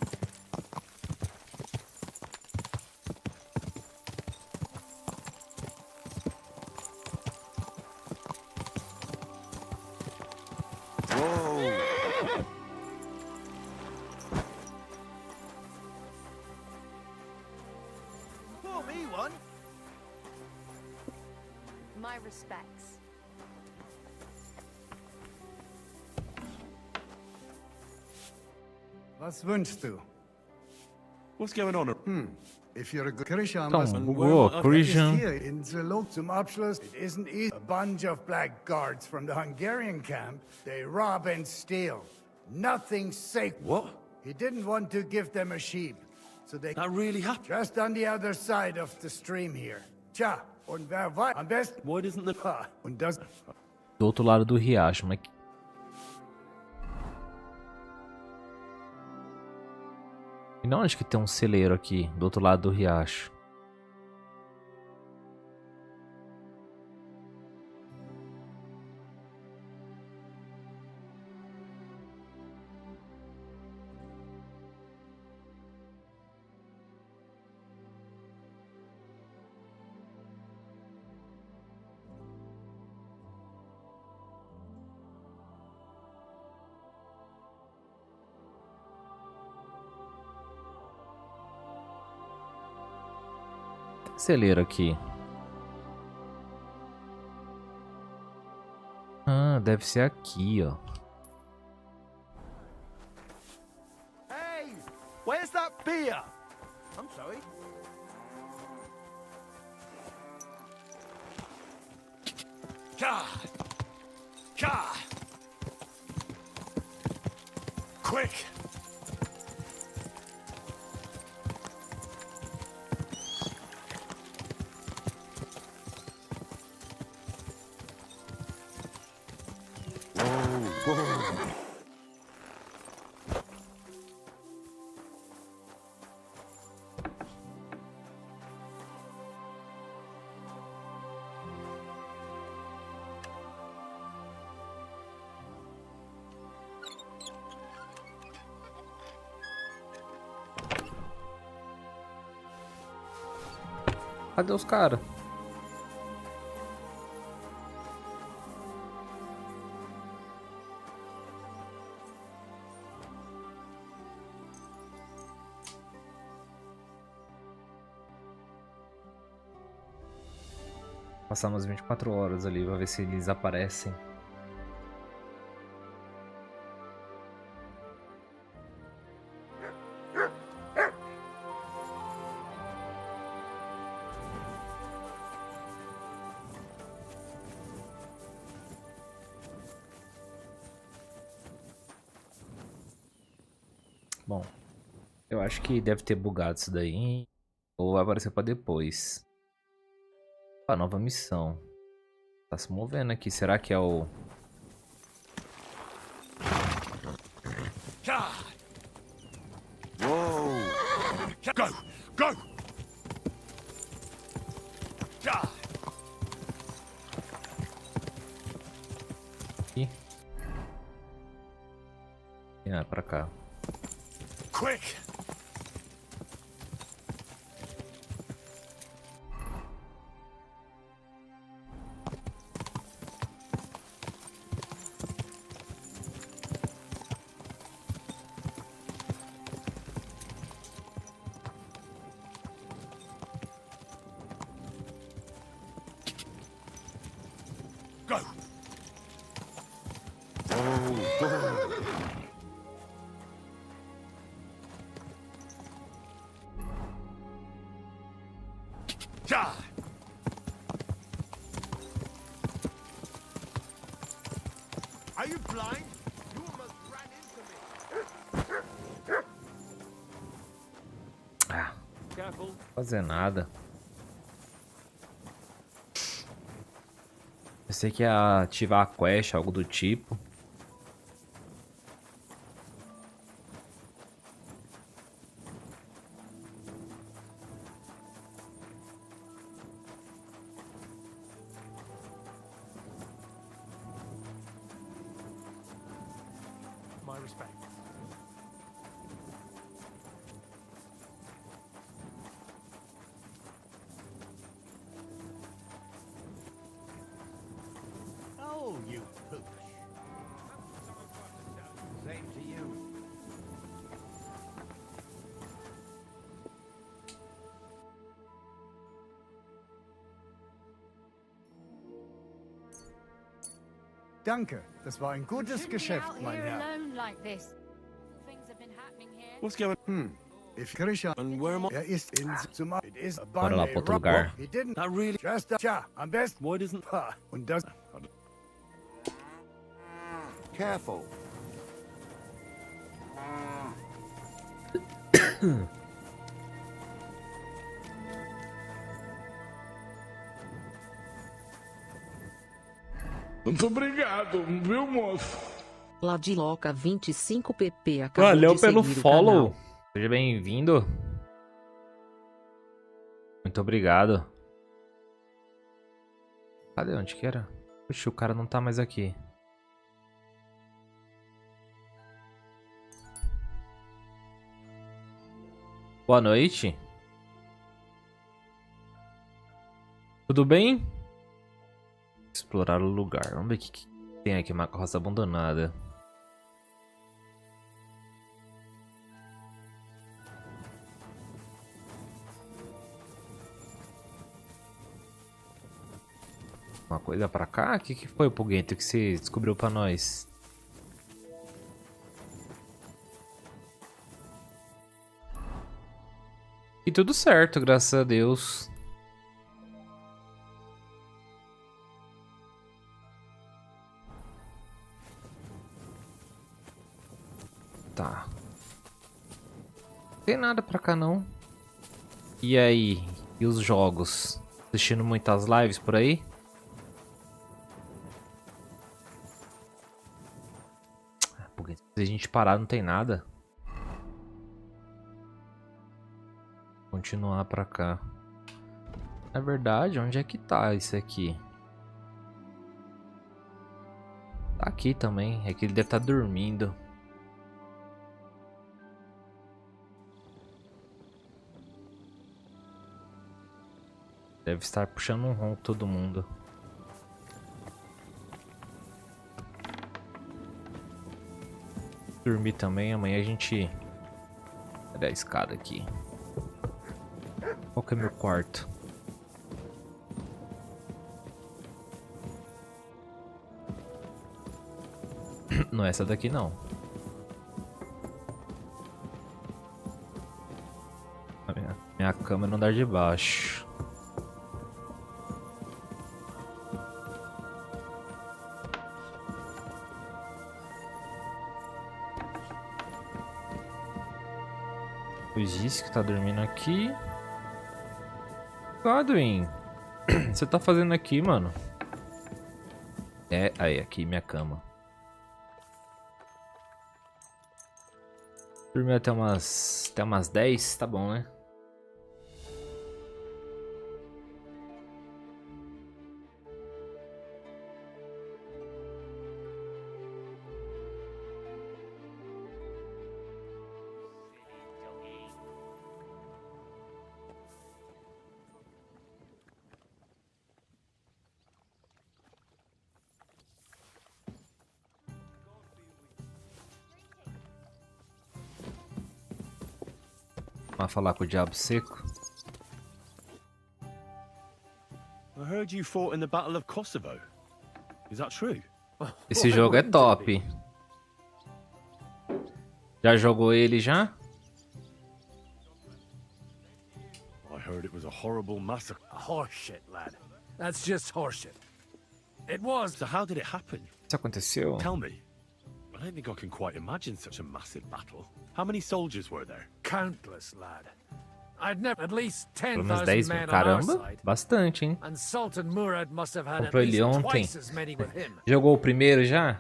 Pour me one. My respects. Was wünschst du? What's going on? If you're a good Christian, Então, must bugou, Christian. here in the Lob zum Abschluss. It isn't easy. A bunch of blackguards from the Hungarian camp. They rob and steal. Nothing sacred. What? He didn't want to give them a sheep. so they That really happened? just on the other side of the stream here. Tja, und wer weiß, am besten... Why doesn't the... Und das... Do outro lado do riacho, mas... E não, onde que tem um celeiro aqui, do outro lado do riacho? Celeiro aqui. Ah, deve ser aqui, ó. Hey, where's that beer? I'm sorry. God! God! Quick! Cadê os caras? Passar umas 24 horas ali pra ver se eles aparecem. Bom, eu acho que deve ter bugado isso daí, ou vai aparecer pra depois. A nova missão. Tá se movendo aqui, será que é o... Whoa! Go! Go! Ih. Ah, pra cá. Quick! Go! Are you blind? You almost ran into me. Ah, Careful. não fazer nada. Pensei que ia ativar a quest, algo do tipo. My respect. Oh, you pooch. Same to you. Danke, das war ein gutes Geschäft, mein Herr. What's going on? If Krisha And where am I? ist in zum it is a Bora lá pro outro lugar. He didn't That really... just tja, am besten Why doesn't... und das Careful. Muito obrigado, viu, moço? Ladiloca 25 PP acabou Valeu de pelo seguir o follow. canal. Seja bem-vindo. Muito obrigado. Cadê? Onde que era? Puxa, o cara não tá mais aqui. Boa noite. Tudo bem? Explorar o lugar. Vamos ver o que tem aqui. Uma carroça abandonada. Uma coisa pra cá? O que foi, Puguento, que você descobriu pra nós? E tudo certo, graças a Deus. Tá. Não tem nada pra cá, não. E aí? E os jogos? Assistindo muitas lives por aí? Porque se a gente parar, não tem nada. Continuar pra cá. Na verdade, onde é que tá isso aqui? Tá aqui também. É que ele deve estar dormindo. Deve estar puxando um ronco todo mundo. Dormir também. Amanhã a gente... Cadê a escada aqui? Qual que é meu quarto? Não é essa daqui, não. Minha cama é no andar de baixo. Pois disse que tá dormindo aqui. Godwin, você tá fazendo aqui, mano? É, aí, aqui minha cama. Dormi até umas 10, tá bom, né? Vamos falar com o diabo seco. I heard you fought in the Battle of Kosovo. Is that true? Esse jogo é top. Já jogou ele já? I heard it was a horrible massacre. Horseshit, lad. That's just horseshit. It was. So how did it happen? Isso aconteceu? Tell me. I don't think I can quite imagine such a massive battle. How many soldiers were there? Countless, lad. I'd never at least Pelo menos 10,000 10 men mil. on our Caramba, side. bastante, hein? And Sultan Murad must have had at Comprou ele least ontem. twice as many with him. Jogou o primeiro já?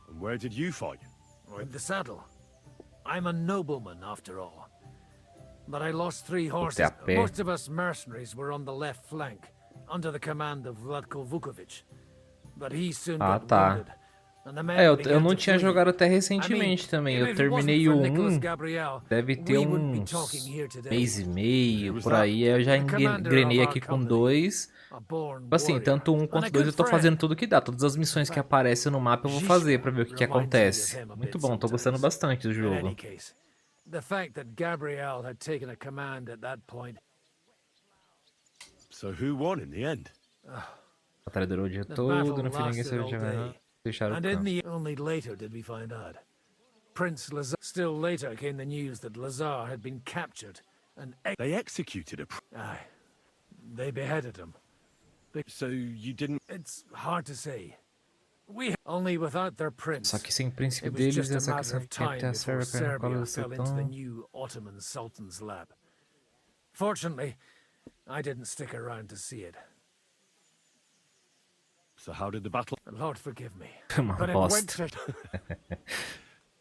And where did you fight? In the saddle. I'm a nobleman after all. But I lost 3 horses. a pé. Most of us mercenaries were on the left flank, under the command of Vladko Vukovic. But he soon got wounded. And the men É, eu began não to tinha flee. jogado até I mean, recentemente também. if Eu it terminei wasn't o for Nicholas 1, Gabriel, deve ter we wouldn't be uns talking here today. mês e meio, Was por that? aí. Eu já The commander engrenei of our aqui com company, 2. a born Tipo assim, warrior, tanto 1 and quanto a 2 good eu tô friend. fazendo tudo que dá. Todas as missões que aparecem no mapa eu vou fazer pra ver o que acontece. Muito bom, tô gostando bastante do In jogo. any case, the fact that Gabriel had taken a command at that point. So who won in the end? A batalha durou o dia The todo, battle no fim ninguém lasted sabia all chegar. day. Deixaram o And in campo. the only later did we find out. Prince Lazar. Still later came the news that Lazar had been captured and They executed a... aye, they beheaded him. So you didn't... It's hard to say. We only without their prince. Só que sem príncipe It was deles, just a essa matter questão of que tem time até a before Sérvia na cola Serbia do fell into the sertão. new Ottoman Sultan's lap. Fortunately, I didn't stick around to see it. So how did the battle... Lord forgive me. Uma But it went bosta. to...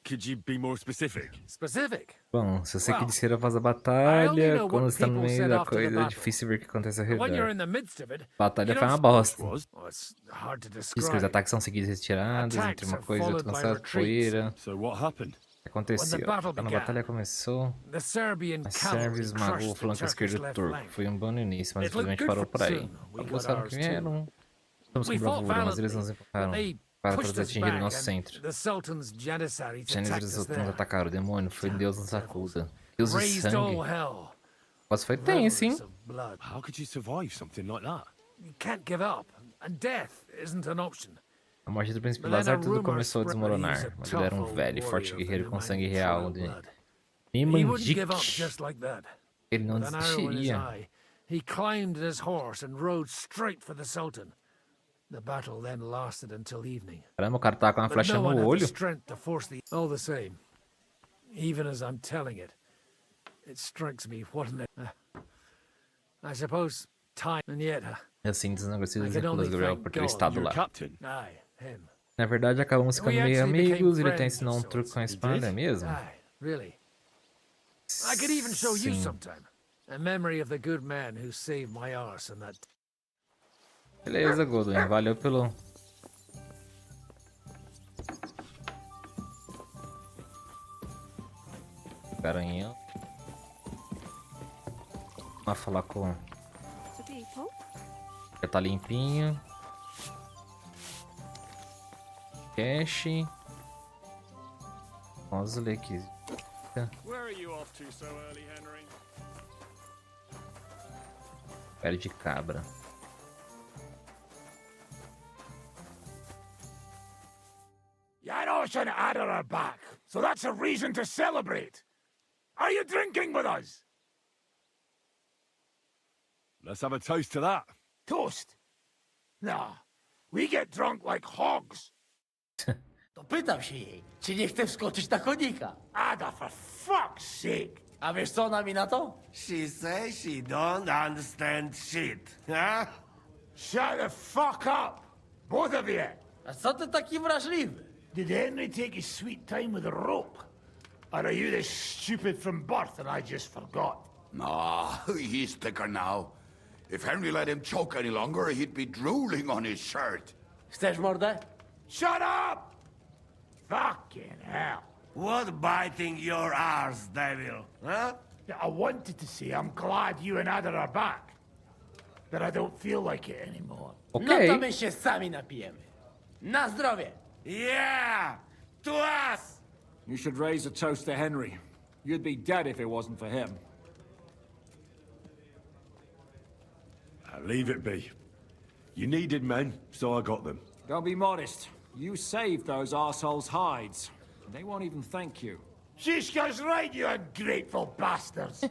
Could you be more specific? Specific? Bom, se você Well, quisera fazer a I only batalha, know quando what está no people meio said da after the coisa, é battle. difícil ver o que acontece ao When you're redor. in the midst of it, Batalha you foi don't uma suppose- bosta. Oh, it's hard to Diz que os describe. ataques são seguidos e retirados, entre Attacks uma are coisa e outra, followed by lançados retreats. poeira. So what happened? O que aconteceu? When the battle Quando a began, batalha começou, The Serbian a cavalry Sérvia esmagou o crushed the flanco Turkish esquerdo left turco. flank. Foi um bom no início, mas It looked infelizmente good parou for por aí. soon. We Eles got sabem ours que vieram. Estamos We com fought bravura, mas eles valiantly, nos empurraram but they para pushed trazer us atingir o back, nosso and centro. the Sultan's Janissaries Os attacked eles us nos there. atacaram, o demônio, foi Deus nos sacuda. Deus e Raised all sangue. hell. Quase foi tenso, hein? Rivers of blood. How could you survive something like that? You can't give up, and death isn't an option. A morte do príncipe But then Lazar a tudo rumor começou a spread that he was desmoronar, a mas ele era um tough velho e old forte warrior guerreiro who com sangue managed real true de blood. He wouldn't give up Nimandic. just like that. Ele não With an arrow in his desistiria. eye, he climbed his horse and rode straight for the Sultan. The battle then lasted until evening. Caramba, o cara tá com uma But flecha no one no had the olho. strength to force the... All the same, even as I'm telling it, it strikes me what an... I suppose time, and yet... E assim, desnegociou I os can only Gabriel thank por ter God. estado Your lá. captain? Aye, him. Na verdade, acabamos ficando We meio actually amigos, became ele até friends ensinou um of truque com a sorts. espada, é mesmo? Aye, really. I could even show you Sim. sometime. A memory of the good man who saved my arse and that... Beleza, Goldwyn, valeu pelo... Garanhão. Vamos falar com... The people? Já tá limpinho. Cash. Vamos ler aqui. Where are you off to so early, Henry? Pele de cabra. Janos and Ada are back, so that's a reason to celebrate. Are you drinking with us? Let's have a toast to that. Toast? Nah, we get drunk like hogs. To pytam się jej, czy nie chce wskoczyć na konika. Ada, for fuck's sake. A wiesz co ona mi na to? She says she don't understand shit, huh? Shut the fuck up, both of you. A co ty taki wrażliwy? Did Henry take his sweet time with a rope? Or are you this stupid from birth and I just forgot? Nah, he's thicker now. If Henry let him choke any longer, he'd be drooling on his shirt. Chcesz mordę? Shut up! Fucking hell. What biting your arse, devil, huh? I wanted to say I'm glad you and Ada are back. But I don't feel like it anymore. No to my się sami napijemy. Na zdrowie! Yeah! To us! You should raise a toast to Henry. You'd be dead if it wasn't for him. Leave it be. You needed men, so I got them. Don't be modest. You saved those arseholes' hides. They won't even thank you. Shishka's right, you ungrateful bastards.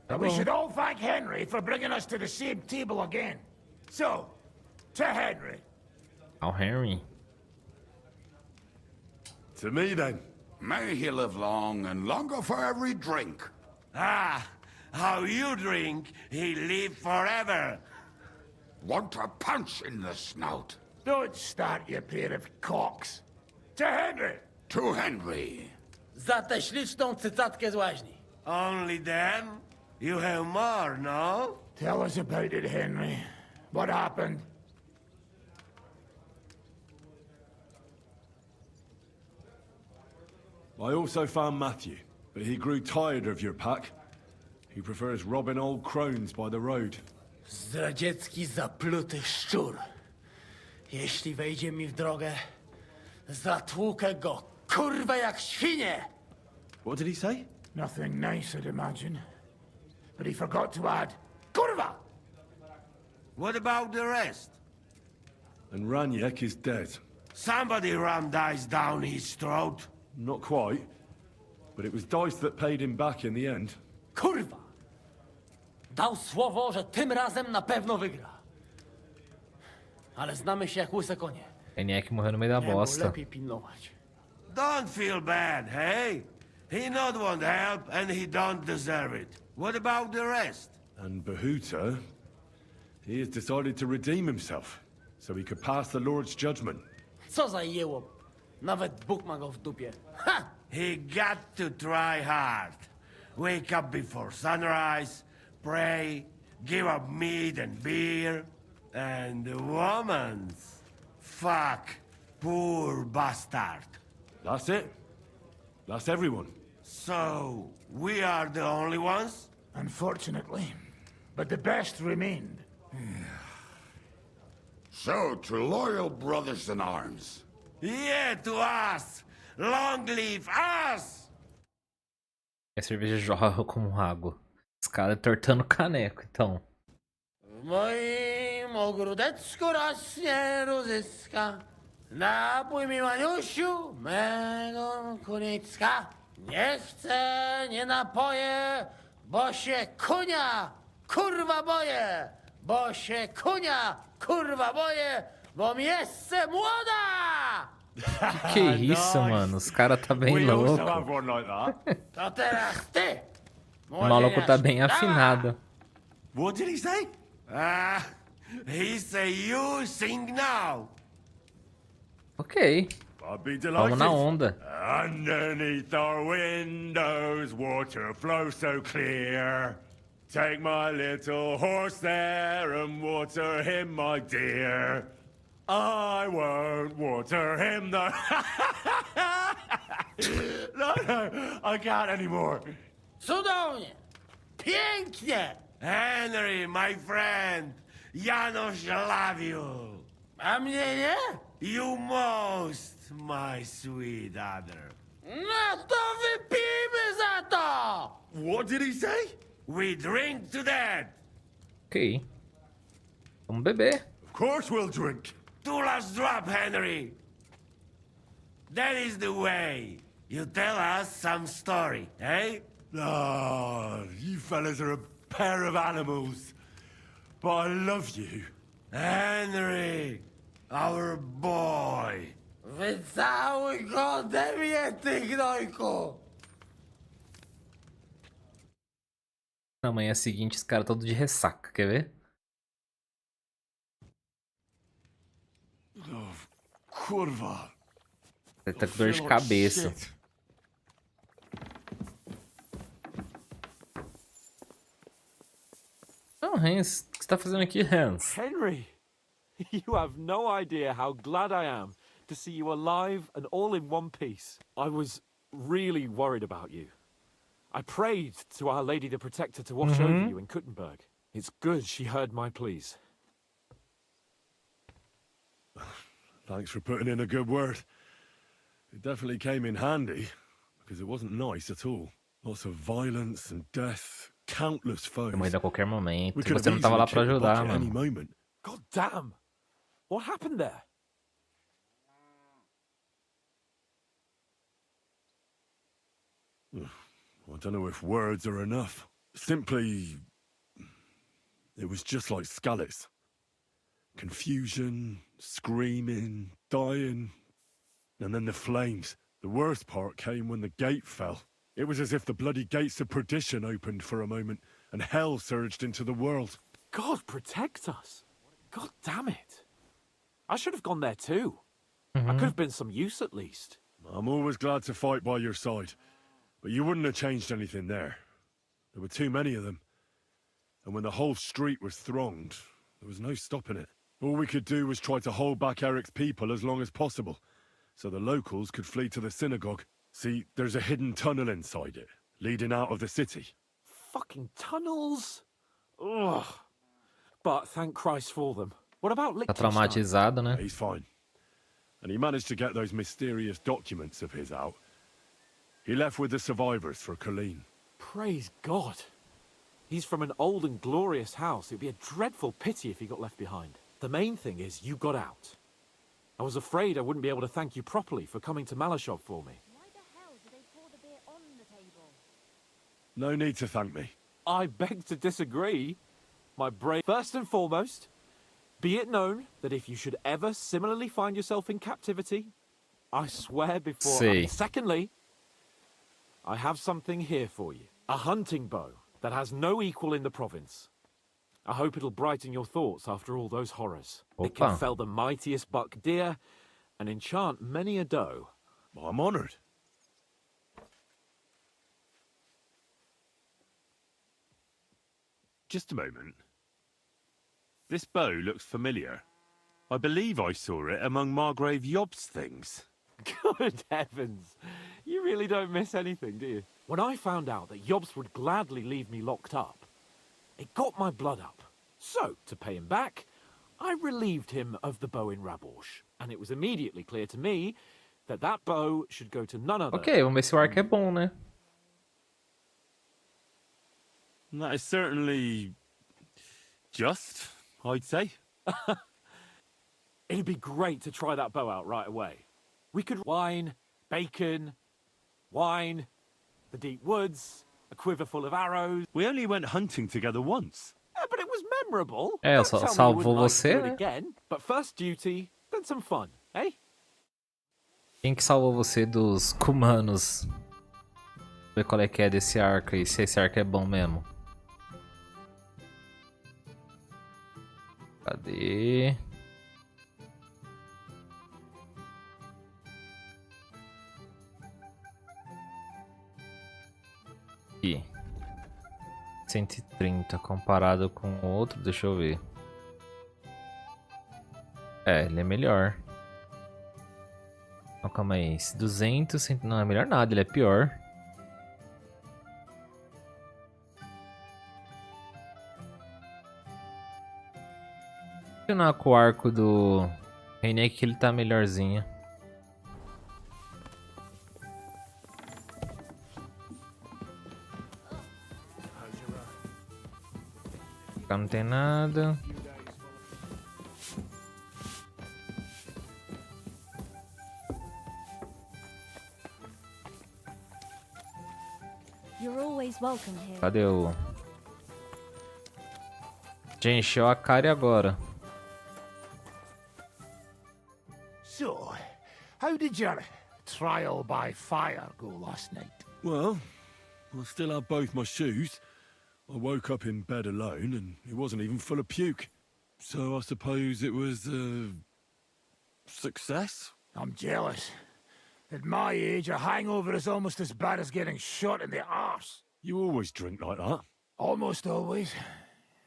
And we should all thank Henry for bringing us to the same table again. So, to Henry. Ao Henry. To me, then. May he live long and longer for every drink. Ah, how you drink, he live forever. Want a punch in the snout? Don't start, you pair of cocks. To Henry. To Henry. Za tę śliczną cycatkę z łaźni. Only them? You have more, no? Tell us about it, Henry. What happened? I also found Matthew, but he grew tired of your pack. He prefers robbing old crones by the road. Zdradziecki, zapluty szczur. Jeśli wejdzie mi w drogę, zatłukę go, kurwa, jak świnie! What did he say? Nothing nice, I'd imagine. But he forgot to add, Kurva! What about the rest? And Raniek is dead. Somebody rammed dice down his throat. Not quite. But it was dice that paid him back in the end. Kurwa! Dał słowo, że tym razem na pewno wygra. Ale znamy się jak łyse konie. Eniek morreu no meio da Nie, bo bosta. lepiej pilnować. Don't feel bad, hey? He not want help and he don't deserve it. What about the rest? And Bahuta, he has decided to redeem himself, so he could pass the Lord's judgment. Co za jełop. Nawet Bóg ma go w dupie. Ha! He got to try hard. Wake up before sunrise, pray, give up meat and beer, and the woman's. Fuck, poor bastard. That's it. That's everyone. So, we are the only ones? Unfortunately. But the best remained. So, to loyal brothers in arms. Yeah, to us! Long live us! A cerveja jorra como água. Os caras tortando caneco, então. W moim ogródeczku rośnie różyska. Napój mi, Maniusiu, mego kunicka. Nie chcę, nie napoję, bo się kunia, kurwa boję. Bo się kunia, kurwa boję, bo miejsce młoda! Que isso, mano? Os caras tá bem louco. To teraz ty! O maluco tá bem afinado. What did he say? He say you sing now. Ok. I'd be Vamos na onda. Underneath our windows, water flows so clear. Take my little horse there and water him, my dear. I won't water him, though. No, I can't anymore. Cudownie! Pięknie! Henry, my friend, Janusz love you. A mnie nie? You most, my sweet other. No to wypijmy za to! What did he say? We drink to that. Ok. Vamos beber. Of course we'll drink. Two last drop, Henry. That is the way. You tell us some story, eh? Ah, you fellas are a pair of animals. But I love you. Henry, our boy. Wycałuj go ode mnie, ty gnojku! Na manhã seguinte, os caras todos de ressaca, quer ver? Oh, curva. Ele tá com dor de cabeça. Não, Hans, o que você tá fazendo aqui, Hans? Henry, you have no idea how glad I am to see you alive and all in one piece. I was really worried about you. I prayed to Our Lady the Protector to watch over you in Kuttenberg. It's good she heard my pleas. Thanks for putting in a good word. It definitely came in handy, because it wasn't nice at all. Lots of violence and death, countless foes. Vai morrer a qualquer momento. We could Você não have tava lá easily pra checked the ajudar, bucket any mano. moment. God damn! What happened there? I don't know if words are enough. Simply, it was just like Skalitz. Confusion, screaming, dying, and then the flames. The worst part came when the gate fell. It was as if the bloody gates of perdition opened for a moment, and hell surged into the world. God protect us. God damn it. I should have gone there too. I could have been some use at least. I'm always glad to fight by your side, but you wouldn't have changed anything there. There were too many of them. And when the whole street was thronged, there was no stopping it. All we could do was try to hold back Eric's people as long as possible, so the locals could flee to the synagogue. See, there's a hidden tunnel inside it, leading out of the city. Fucking tunnels. Ugh. But thank Christ for them. What about Tá Liechtenstein? traumatizado, né? He's fine. And he managed to get those mysterious documents of his out. He left with the survivors for Colleen. Praise God. He's from an old and glorious house. It'd be a dreadful pity if he got left behind. The main thing is you got out. I was afraid I wouldn't be able to thank you properly for coming to Malashov for me. Why the hell do they pour the beer on the table? No need to thank me. I beg to disagree. My brave... First and foremost, be it known that if you should ever similarly find yourself in captivity, I swear before... See. Secondly, I have something here for you. A hunting bow that has no equal in the province. I hope it'll brighten your thoughts after all those horrors. It can fell the mightiest buck deer and enchant many a doe. Well, I'm honored. Just a moment. This bow looks familiar. I believe I saw it among Margrave Yob's things. Good heavens. You really don't miss anything, do you? When I found out that Yobs would gladly leave me locked up, it got my blood up. So, to pay him back, I relieved him of the bow in Raborsh. And it was immediately clear to me that that bow should go to none other. Ok, vamos ver se o arco é bom, né? That is certainly just, I'd say. It'd be great to try that bow out right away. We could wine, bacon, wine, the deep woods, a quiver full of arrows. We only went hunting together once. Yeah, but it was memorable. É, salvou você, né? Again, but first duty, then some fun, eh? Quem que salvou você dos cumanos? Ver qual é que é desse arco aí, se esse arco é bom mesmo. Cadê? Aqui. 130 comparado com o outro, deixa eu ver. É, ele é melhor. Não, calma aí. Esse 200, não é melhor nada, ele é pior. Vou continuar com o arco do Reinek que ele tá melhorzinho. Cá não tem nada. You're always welcome here. Cadê o... Já encheu a cara e agora? So, how did your trial by fire go last night? Well, I still have both my shoes. I woke up in bed alone and it wasn't even full of puke. So I suppose it was a success? I'm jealous. At my age, a hangover is almost as bad as getting shot in the arse. You always drink like that? Almost always.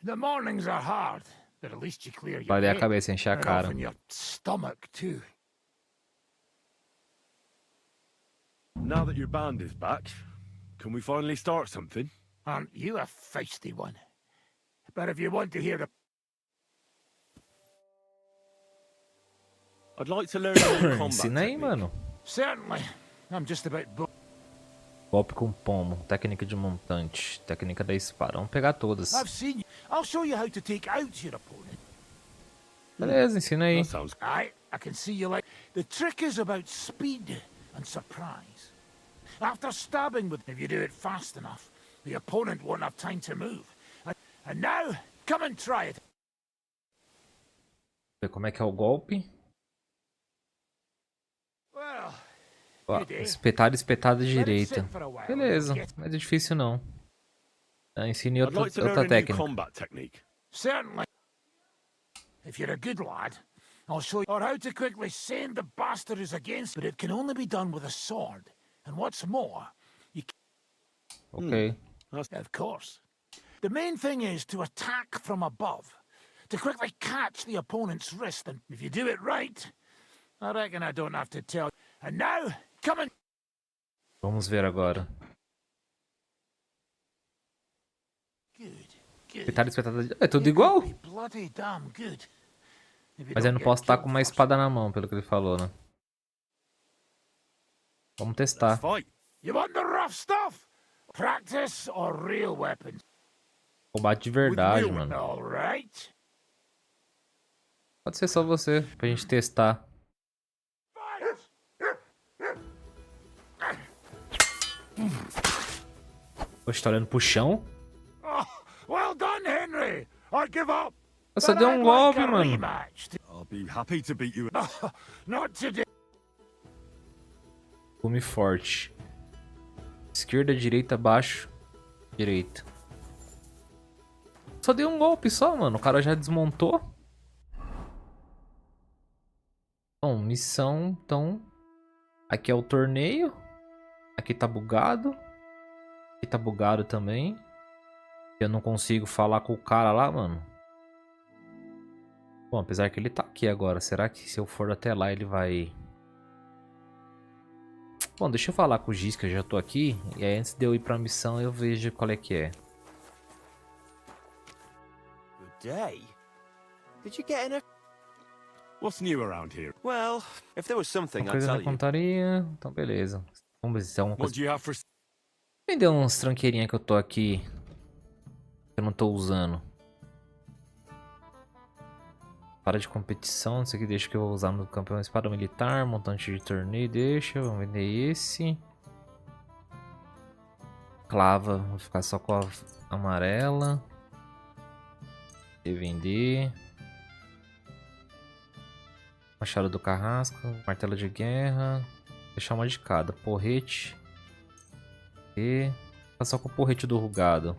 The mornings are hard, but at least you clear your Vai dar a head, cabeça, encher a and cara. often your stomach too. Now that your band is back, can we finally start something? Aren't you a feisty one? But if you want to hear the... I'd like to learn a new combat Ensina aí, mano. Certainly. I'm just about... Golpe com pomo, técnica de montante, técnica da espada. Vamos pegar todas. I've seen you. I'll show you how to take out your opponent. Beleza, ensina aí. Aye, I can see you like... The trick is about speed and surprise. After stabbing with... If you do it fast enough, the opponent won't have time to move. And now, come and try it. Ver como é que é o golpe. Well, Ó, espetada, espetada direita. Beleza, não é difícil não. Ensine outra técnica. Certainly. If you're a good lad, I'll show you or how to quickly send the bastard who's against, but it can only be done with a sword. And what's more, you Okay. Of course. The main thing is to attack from above, to quickly catch the opponent's wrist, and if you do it right, I reckon I don't have to tell you. And now, come and... Vamos ver agora. Espetada, espetada. É tudo igual? Bloody damn good. Mas eu não posso estar com uma espada na mão, pelo que ele falou, né? Vamos testar. You want the rough stuff? Practice or real weapons? Combate de verdade, mano. All right. Pode ser só você, pra gente testar. Poxa, tá olhando pro chão? Well done, Henry. I give up. Eu só dei um golpe, mano. I'll be happy to beat you. Not today. Come forte. Esquerda, direita, baixo, direita. Só dei um golpe só, mano. O cara já desmontou. Bom, missão, então... Aqui é o torneio. Aqui tá bugado. Aqui tá bugado também. Eu não consigo falar com o cara lá, mano. Bom, apesar que ele tá aqui agora. Será que se eu for até lá ele vai... Bom, deixa eu falar com o Giz, que eu já tô aqui. E aí antes de eu ir pra missão eu vejo qual é que é. Good day. Did you get in a... What's new around here? Well, if there was something, Uma I'd coisa tell na you. contaria. Então beleza. Vamos ver se é alguma What coisa. do you have for... Vender uns tranqueirinhas que eu tô aqui. Que eu não tô usando. Para de competição, isso aqui deixa que eu vou usar no campeão espada militar, montante de torneio, deixa, vamos vender esse. Clava, vou ficar só com a amarela. E vender. Machado do carrasco, martelo de guerra. Deixar uma de cada, porrete. E ficar só com o porrete do rugado.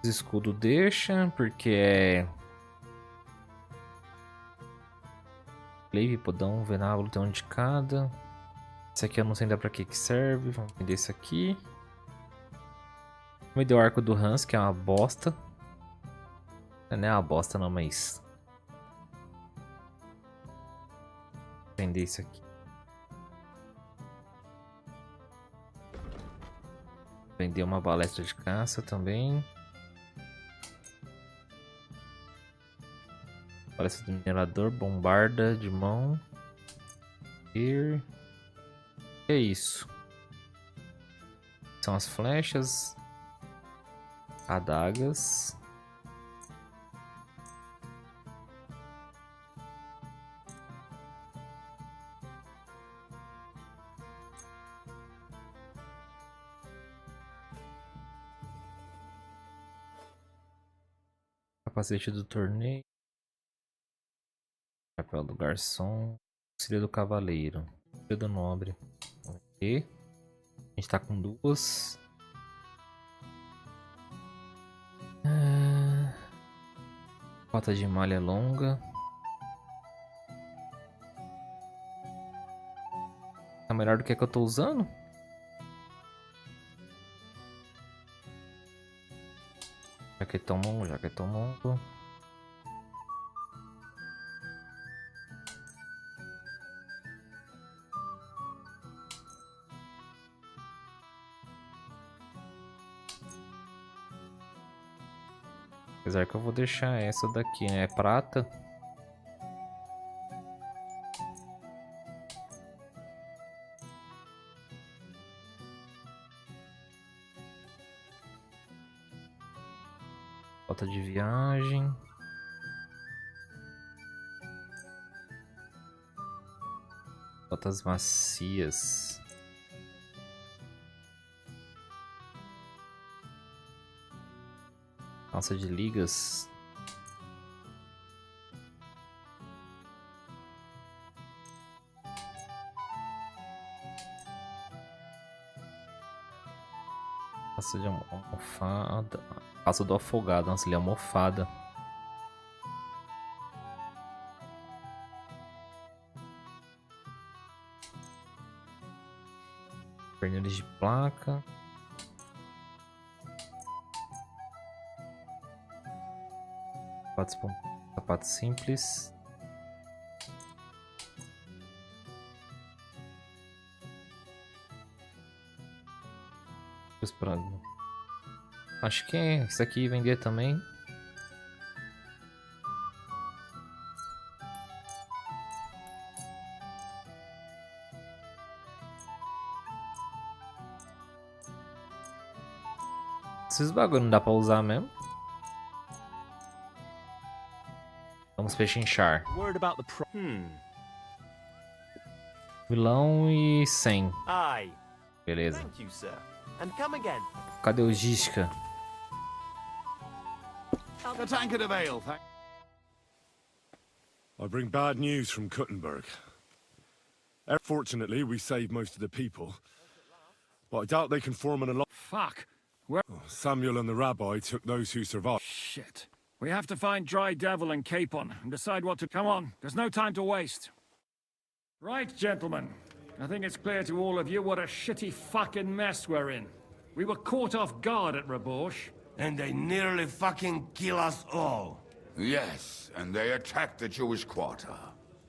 Escudo deixa, porque é... Glaive, podão, venábulo, tem um de cada. Esse aqui eu não sei ainda pra que serve. Vamos vender esse aqui. Me deu o arco do Hans, que é uma bosta. Não é uma bosta não, mas... Vou vender esse aqui. Vender uma balestra de caça também. Parece do minerador, bombarda de mão. E é isso. São as flechas. Adagas. Capacete do torneio. Chapéu do garçom. Auxílio do cavaleiro. Auxílio do nobre. E a gente tá com duas. Bota de malha longa. Tá melhor do que a que eu tô usando? Jaquetão longo, jaquetão longo. Apesar que eu vou deixar essa daqui, né? É prata. Bota de viagem. Botas macias. Calça de ligas. Calça de almofada. Calça do afogado. Nossa, ele é almofada. Pernilhas de placa. Sapatos simples. Acho que é isso aqui vender também. Esses bagulho não dá pra usar mesmo. Vamos pechinchar. Vilão e 100. Beleza. Cadê o Gisca? A tankard of ale, thank... I bring bad news from Kuttenberg. Fortunately, we saved most of the people. But I doubt they can form an alliance. Fuck. Where? Oh, Samuel and the rabbi took those who survived. Shit. We have to find Dry Devil and Capon and decide what to... Come on, there's no time to waste. Right, gentlemen. I think it's clear to all of you what a shitty fucking mess we're in. We were caught off guard at Rabosh. And they nearly fucking kill us all. Yes, and they attacked the Jewish quarter.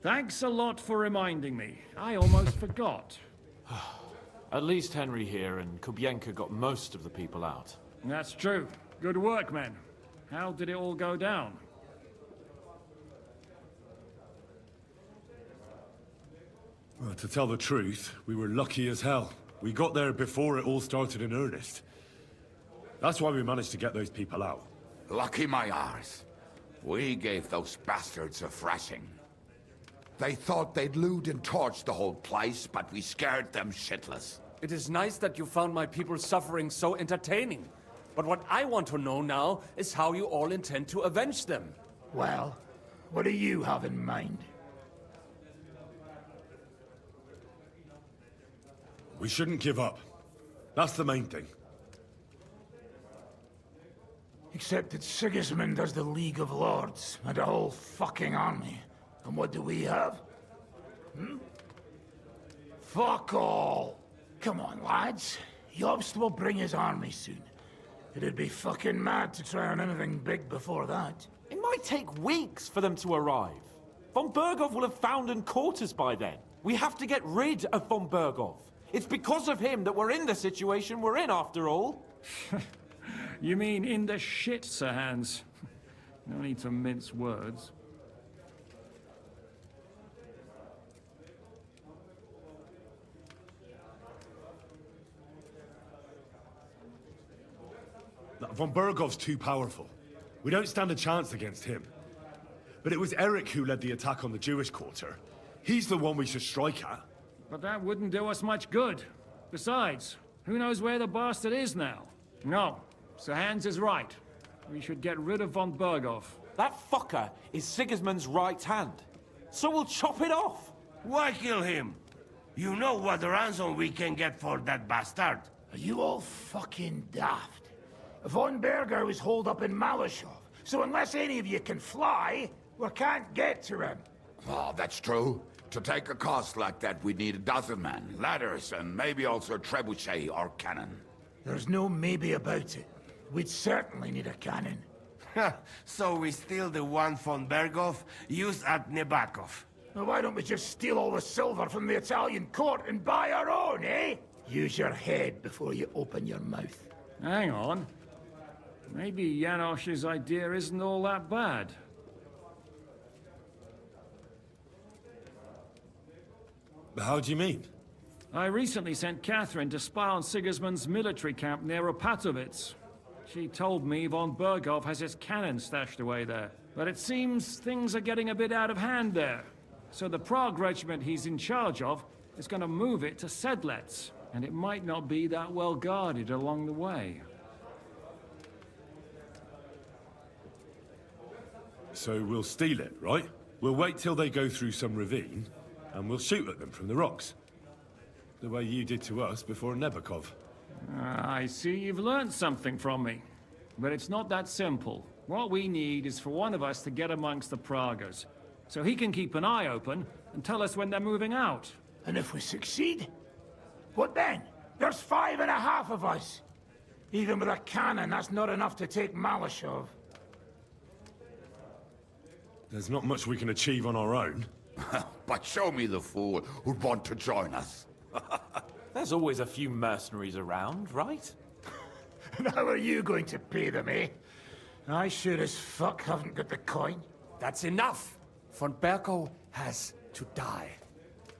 Thanks a lot for reminding me. I almost forgot. At least Henry here and Kubienka got most of the people out. That's true. Good work, men. How did it all go down? Well, to tell the truth, we were lucky as hell. We got there before it all started in earnest. That's why we managed to get those people out. Lucky my arse. We gave those bastards a thrashing. They thought they'd loot and torch the whole place, but we scared them shitless. It is nice that you found my people's suffering so entertaining. But what I want to know now is how you all intend to avenge them. Well, what do you have in mind? We shouldn't give up. That's the main thing. Except that Sigismund has the League of Lords and a whole fucking army. And what do we have? Fuck all! Come on, lads. Jobst will bring his army soon. It'd be fucking mad to try on anything big before that. It might take weeks for them to arrive. Von Berghoff will have found and caught us by then. We have to get rid of Von Berghoff. It's because of him that we're in the situation we're in, after all. You mean in the shit, Sir Hans? No need to mince words. Von Berghoff's too powerful. We don't stand a chance against him. But it was Eric who led the attack on the Jewish quarter. He's the one we should strike at. But that wouldn't do us much good. Besides, who knows where the bastard is now? No, Sir Hans is right. We should get rid of Von Berghoff. That fucker is Sigismund's right hand. So we'll chop it off. Why kill him? You know what ransom we can get for that bastard. Are you all fucking daft? Von Berger is holed up in Malashov, so unless any of you can fly, we can't get to him. Oh, that's true. To take a cost like that, we'd need 12 men, ladders, and maybe also a trebuchet or cannon. There's no maybe about it. We'd certainly need a cannon. So we steal the one von Berghoff used at Nebakov. Well, why don't we just steal all the silver from the Italian court and buy our own, eh? Use your head before you open your mouth. Hang on. Maybe Janosch's idea isn't all that bad. How do you mean? I recently sent Catherine to spy on Sigismund's military camp near Opatovitz. She told me Von Berghoff has his cannon stashed away there. But it seems things are getting a bit out of hand there. So the Prague regiment he's in charge of is going to move it to Sedlets. And it might not be that well guarded along the way. So we'll steal it, right? We'll wait till they go through some ravine, and we'll shoot at them from the rocks. The way you did to us before Nebakov. I see you've learned something from me. But it's not that simple. What we need is for one of us to get amongst the Pragas, so he can keep an eye open and tell us when they're moving out. And if we succeed? What then? There's 5.5 of us. Even with a cannon, that's not enough to take Malashov. There's not much we can achieve on our own. But show me the fool who'd want to join us. There's always a few mercenaries around, right? And how are you going to pay them, eh? I sure as fuck haven't got the coin. That's enough! Von Berghoff has to die.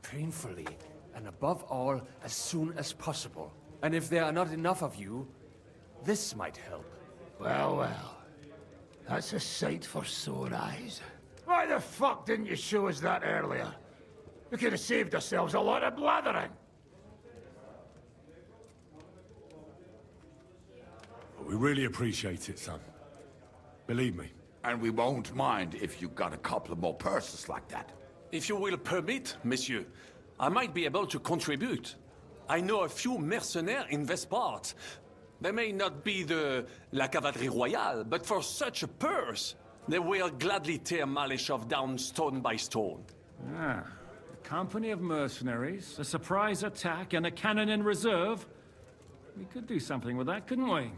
Painfully, and above all, as soon as possible. And if there are not enough of you, this might help. Well, well. That's a sight for sore eyes. Why the fuck didn't you show us that earlier? We could have saved ourselves a lot of blathering. We really appreciate it, son. Believe me. And we won't mind if you got a couple more purses like that. If you will permit, monsieur, I might be able to contribute. I know a few mercenaires in this part. They may not be la cavalerie royale, but for such a purse, they will gladly tear Malishov down stone by stone. Ah, a company of mercenaries, a surprise attack, and a cannon in reserve. We could do something with that, couldn't we?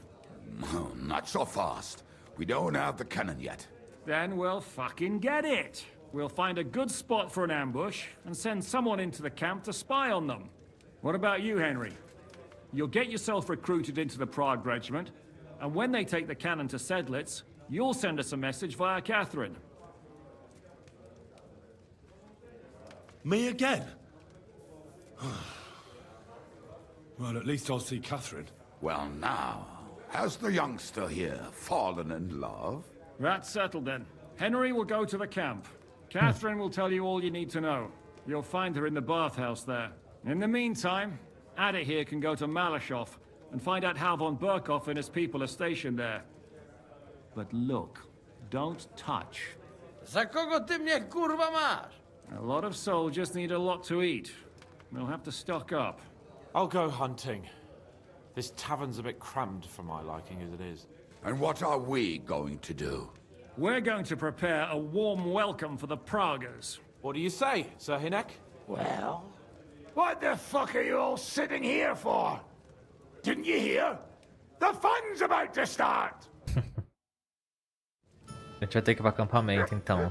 No, not so fast. We don't have the cannon yet. Then we'll fucking get it. We'll find a good spot for an ambush and send someone into the camp to spy on them. What about you, Henry? You'll get yourself recruited into the Prague regiment, and when they take the cannon to Sedlitz, you'll send us a message via Catherine. Me again? Well, at least I'll see Catherine. Well, now, has the youngster here fallen in love? That's settled then. Henry will go to the camp. Catherine will tell you all you need to know. You'll find her in the bathhouse there. In the meantime, Ada here can go to Malishov and find out how von Burkov and his people are stationed there. But look, don't touch. Za kogo ty mnie kurwa masz? A lot of soldiers need a lot to eat. They'll have to stock up. I'll go hunting. This tavern's a bit crammed for my liking as it is. And what are we going to do? We're going to prepare a warm welcome for the Praguers. What do you say, Sir Hinek? Well, what the fuck are you all sitting here for? Didn't you hear? The fun's about to start! A gente vai ter que ir pro acampamento, então.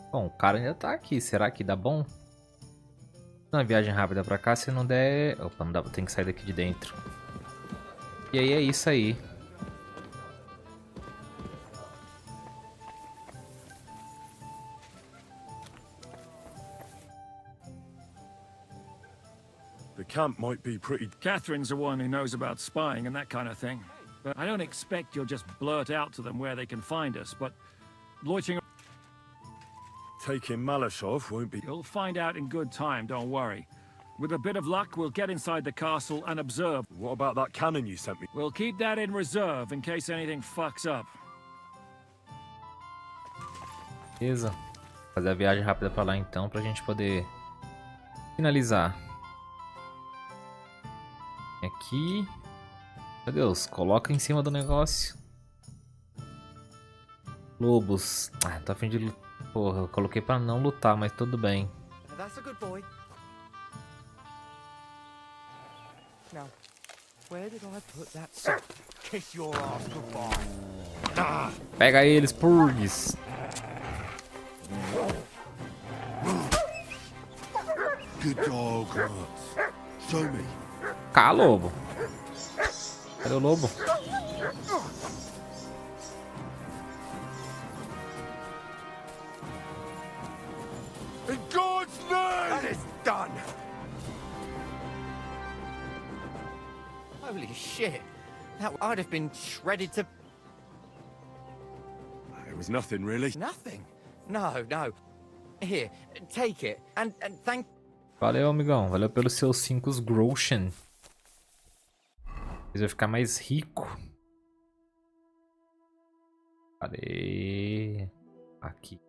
Bom, o cara ainda tá aqui. Será que dá bom? Uma viagem rápida pra cá, se não der... Opa, não dá, tem que sair daqui de dentro. E aí é isso aí. The camp might be pretty... Catherine's the one who knows about spying and that kind of thing. But I don't expect you'll just blurt out to them where they can find us, but loitering... Taking Malishov won't be... You'll find out in good time, don't worry. With a bit of luck, we'll get inside the castle and observe. What about that cannon you sent me? We'll keep that in reserve in case anything fucks up. Beleza. Fazer a viagem rápida pra lá então, pra gente poder finalizar. Aqui. Meu Deus, coloca em cima do negócio. Lobos. Ah, tô a fim de lutar. Porra, eu coloquei pra não lutar, mas tudo bem. That's a good boy. Now, where did I put that sock? Kiss your ass goodbye. Pega eles, Purgs. Good dog, Max. Show me. Cá, lobo. Cadê o lobo? In God's name! That is done! Holy shit. That I'd have been shredded to... It was nothing, really. Nothing? No, no. Here, take it. And thank... Valeu, amigão. Valeu pelos seus 5 Groschen. Você vai ficar mais rico. Cadê? Aqui.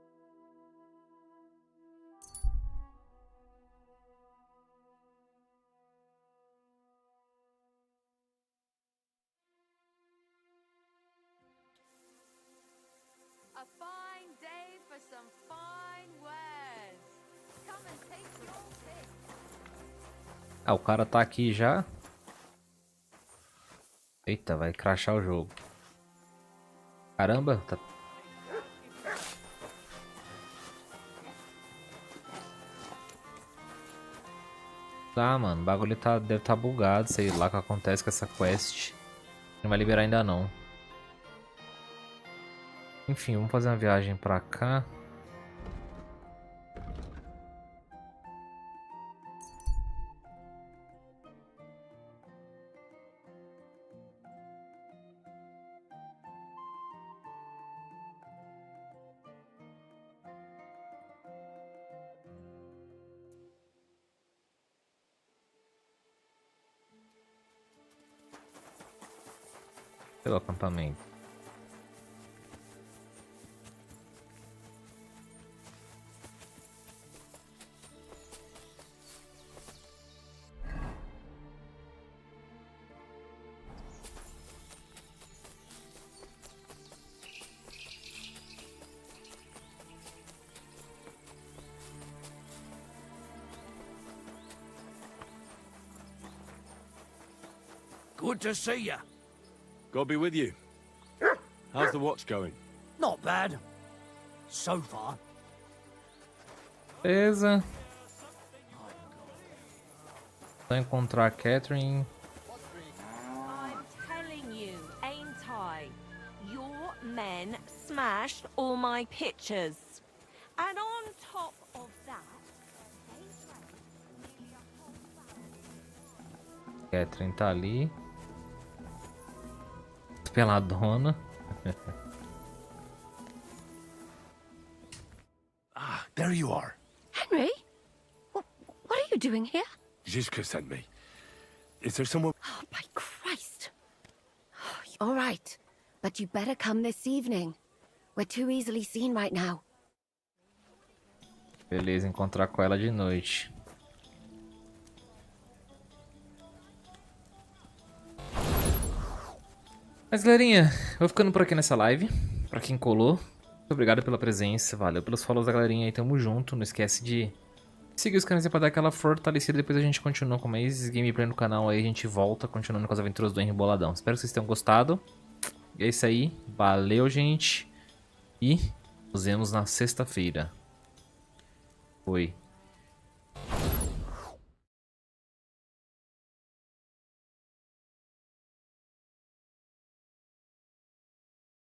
A fine day for some fine wares. Come and take your pick. Ah, o cara tá aqui já. Eita, vai crashar o jogo. Caramba, tá... Tá, mano, o bagulho deve tá bugado, sei lá o que acontece com essa quest. Não vai liberar ainda não. Enfim, vamos fazer uma viagem pra cá. Pelo acampamento. Good to see ya. God be with you. How's the watch going? Not bad. So far. Beleza. Vou encontrar a Catherine. I'm telling you, ain't I? Your men smashed all my pictures. And on top of that, Catherine tá ali. Peladona. Ah, there you are. Henry? What are you doing here? Zizka sent me. Is there someone... Oh, by Christ. All right, but you better come this evening. We're too easily seen right now. Beleza, encontrar com ela de noite. Mas galerinha, vou ficando por aqui nessa live. Pra quem colou, muito obrigado pela presença. Valeu pelos follows da galerinha aí, tamo junto. Não esquece de seguir os canais pra dar aquela fortalecida. Depois a gente continua com mais gameplay no canal aí. A gente volta continuando com as aventuras do Henry Boladão. Espero que vocês tenham gostado. E é isso aí. Valeu, gente. E nos vemos na sexta-feira. Fui.